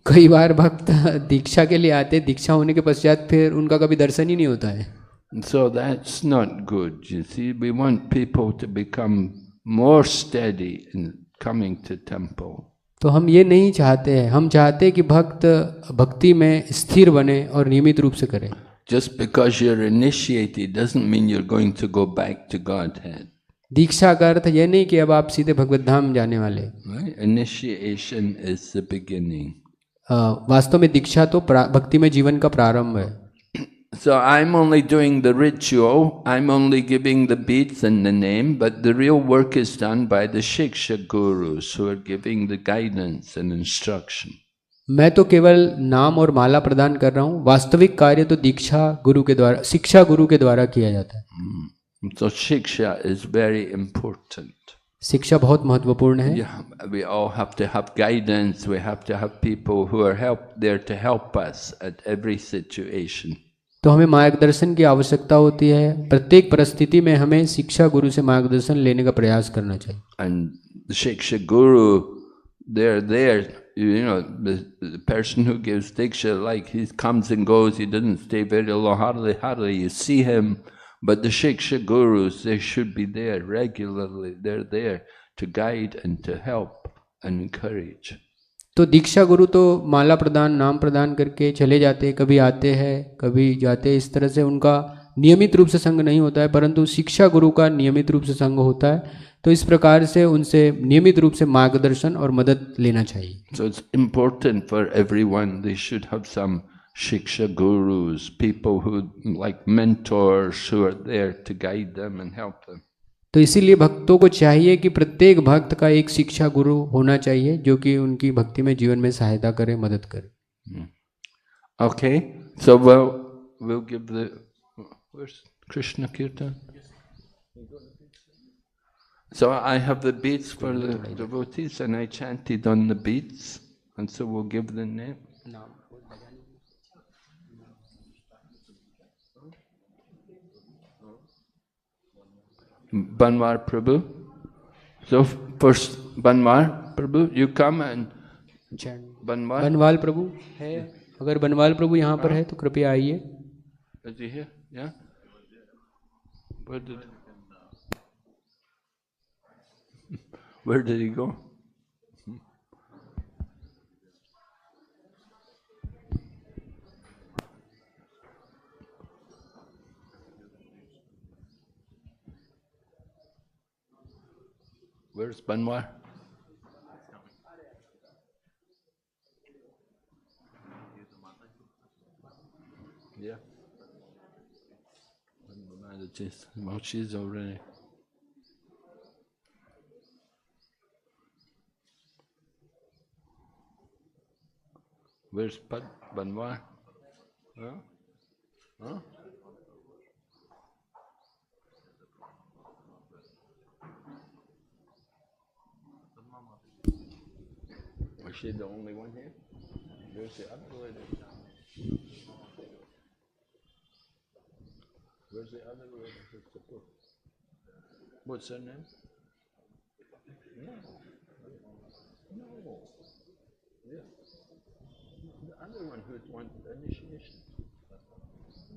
कई बार भक्त दीक्षा के लिए आते, दीक्षा होने के पश्चात फिर उनका कभी दर्शन ही नहीं होता है। So that's not good. You see, we want people to become more steady in coming to temple. तो हम ये नहीं चाहते हैं, हम चाहते हैं कि भक्त भक्ति में स्थिर बने और नियमित रूप से करें। Just because you're initiated doesn't mean you're going to go back to Godhead. दीक्षा का अर्थ यह नहीं कि अब आप सीधे भगवत धाम जाने वाले। Right? Initiation is the beginning. वास्तव में दीक्षा तो भक्ति में जीवन का प्रारंभ है। So I'm only doing the ritual, I'm only giving the beads and the name, but the real work is done by the Shiksha Gurus who are giving the guidance and instruction. मैं तो केवल नाम और माला प्रदान कर रहा हूँ, वास्तविक कार्य तो दीक्षा गुरु के द्वारा, शिक्षा गुरु के द्वारा किया जाता है। So Shiksha is very important. शिक्षा बहुत महत्वपूर्ण है। Yeah, we all have to have guidance, we have to have people who are there to help us at every situation. तो हमें मार्गदर्शन की आवश्यकता होती है, प्रत्येक परिस्थिति में हमें शिक्षा गुरु से मार्गदर्शन लेने का प्रयास करना चाहिए। And the Shiksha Guru, they're there, you know, the person who gives Diksha, like he comes and goes, he doesn't stay very long, hardly you see him, but the Shiksha Gurus, they should be there regularly, they're there to guide and to help and encourage. तो दीक्षा गुरु तो माला प्रदान, नाम प्रदान करके चले जाते हैं, कभी आते हैं कभी जाते हैं, इस तरह से उनका नियमित रूप से संग नहीं होता है, परंतु शिक्षा गुरु का नियमित रूप से संग होता है। तो इस प्रकार से उनसे नियमित रूप से मार्गदर्शन और मदद लेना चाहिए। So it's important for everyone, they should have some Shiksha Gurus, people who like mentors who are there to guide them and help them. तो इसीलिए भक्तों को चाहिए कि प्रत्येक भक्त का एक शिक्षा गुरु होना चाहिए जो कि उनकी भक्ति में जीवन में सहायता करे, मदद करे। Okay, so we'll give the where's Krishna Kirtan? So I have the beads for the devotees and I chanted on the beads, and so we'll give the name. Banwar Prabhu. So first Banwar Prabhu, you come and Banwar. बनवाल प्रभु है, अगर बनवाल प्रभु यहाँ पर है तो कृपया आइए। Is he here? Yeah. Where did he go? Where's Banwar? Yeah. Well, she's already. Where's Banwar? Huh? Huh? Is she the only one here? Where's the other lady? Where's the other lady? What's her name? No. No. Yeah. The other one who wants initiation.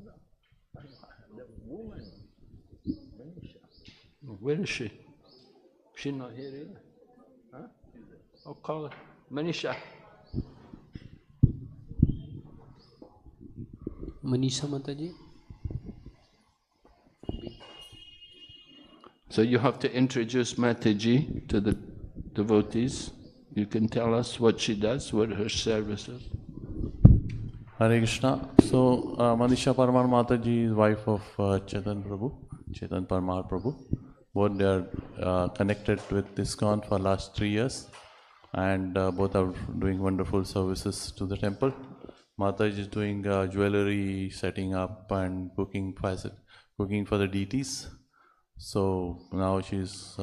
No. The woman. Manisha. Where is she? She's not here either. Huh? I'll call her. Manisha. Manisha माता जी। So you have to introduce Mataji to the devotees. You can tell us what she does, what her service is. Hare Krishna. So Manisha Parmar Mataji is wife of Chetan Prabhu, Chetan Parmar Prabhu. Both they are connected with ISKCON for last 3 years, and both are doing wonderful services to the temple. Mataji is doing jewelry setting up and cooking for the deities. So now she's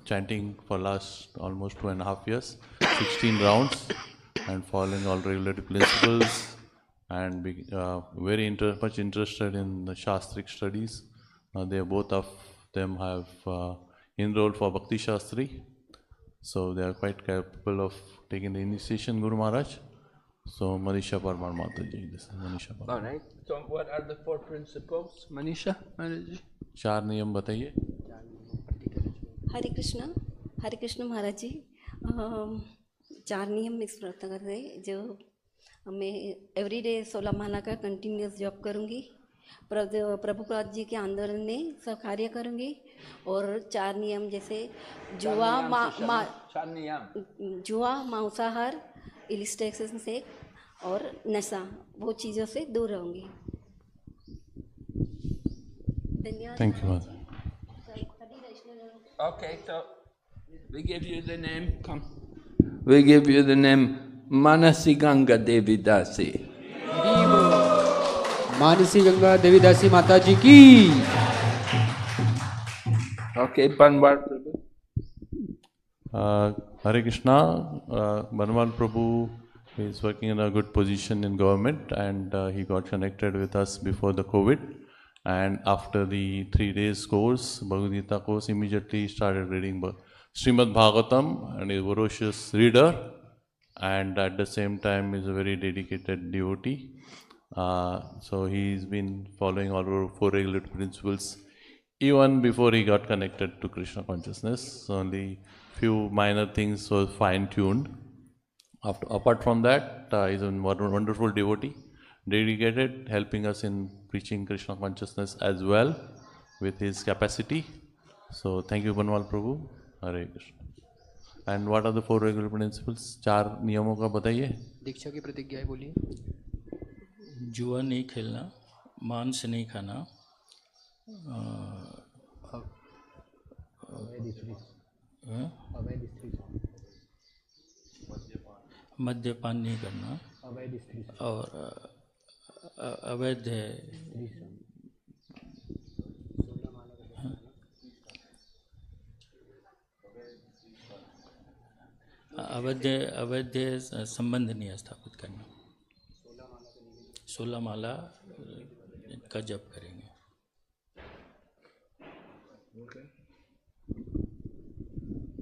chanting for last almost 2.5 years, 16 rounds, and following all regulatory principles, and very much interested in the Shastric studies. They both of them have enrolled for Bhakti Shastri, so they are quite capable of taking the initiation, Guru Maharaj. So Manisha Parmar Mataji, this is Manisha Parmar. All right. So what are the 4 principles, Manisha Maharaji? 4 नियम बताइए. हरे कृष्णा महाराज जी. 4 नियम इस प्रकार से जो मैं everyday 16 माला का continuous job करूँगी, प्रभुपाद जी के आंदोलन में सब कार्य करूँगी, और 4 नियम जैसे जुआ, मांसाहार, इलिस्टेक्शन से और नशा, वो चीज़ों से दूर रहूँगी. धन्यवाद. Thank you. Okay, so we give you the name, come. We give you the name Manasi Ganga Devi Dasi. Mansi Ganga Devi दासी माता जी की. Okay, Banwar Prabhu. Hare Krishna. Banwal Prabhu is working in a good position in government, and he got connected with us before the COVID. And after the 3 days course, Bhagavad Gita course, immediately started reading Srimad Bhagavatam, and is a voracious reader, and at the same time is a very dedicated devotee. So he's been following all our 4 regulatory principles even before he got connected to Krishna consciousness. Only few minor things were fine-tuned. Apart from that, he's a wonderful devotee, dedicated, helping us in preaching Krishna consciousness as well with his capacity. So thank you, Banwal Prabhu. Hare Krishna. And what are the 4 regular principles? 4 नियमों का बताइए. दीक्षा की प्रतिज्ञा बोलिए. जुआ नहीं खेलना, मांस नहीं खाना, मद्यपान नहीं करना, और अवैध संबंध नहीं स्थापित करना. 16 माला का जप करेंगे.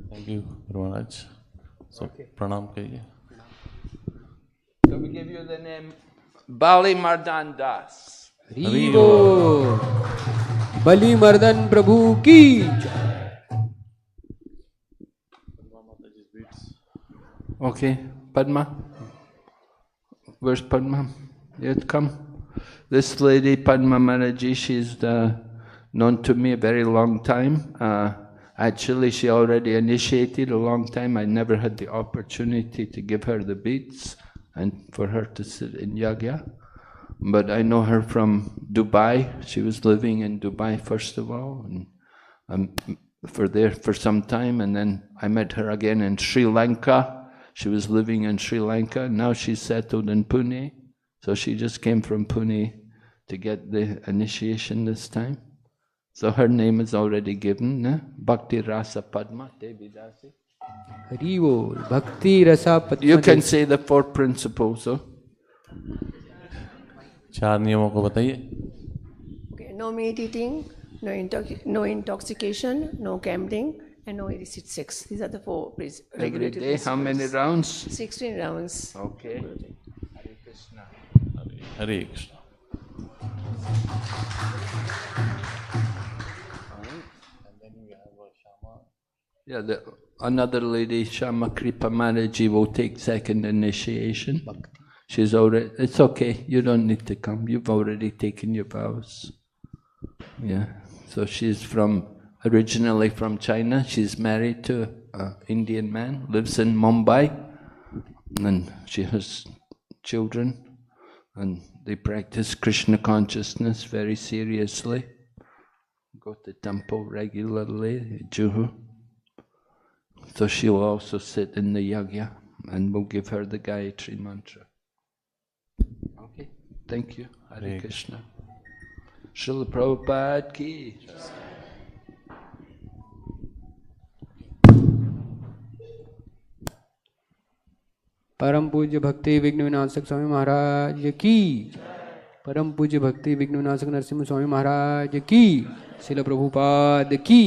Thank you, Guru Maharaj. So, pranam kariye. So we give you the name Bali Mardan Das. Haribol. बलि मर्दन प्रभु की. Okay, Padma. Where's Padma? Yet come. This lady, Padma Maharaji, she's known to me a very long time. Actually, she already initiated a long time. I never had the opportunity to give her the beads and for her to sit in yagya. But I know her from Dubai. She was living in Dubai first of all, and for some time, and then I met her again in Sri Lanka. She was living in Sri Lanka. Now she's settled in Pune. So she just came from Pune to get the initiation this time. So her name is already given, Bhakti Rasa Padma Devi Dasi. Haribol. भक्ति रसा Padma. You can say the 4 principles. 4 नियमों को बताइए. Okay, no meat eating, no intoxication, no gambling, and no illicit sex. These are the 4 Every day, how many rounds? 16 rounds. Okay. Hare Krishna. Hare Krishna. Yeah, another lady, Shama Kripa Maharaji, will take second initiation. She's already, it's okay, you don't need to come, you've already taken your vows. Yeah, so she's originally from China. She's married to an Indian man, lives in Mumbai, and she has children, and they practice Krishna consciousness very seriously. Go to temple regularly, Juhu. So she'll also sit in the yagya, and we'll give her the Gayatri mantra. Thank you. Hare Krishna. Srila Prabhupada ki. परम पूज्य भक्ति विघ्न विनाशक स्वामी महाराज की। परम पूज्य भक्ति विघ्न विनाशक नरसिंह स्वामी महाराज की। श्रील प्रभुपाद की।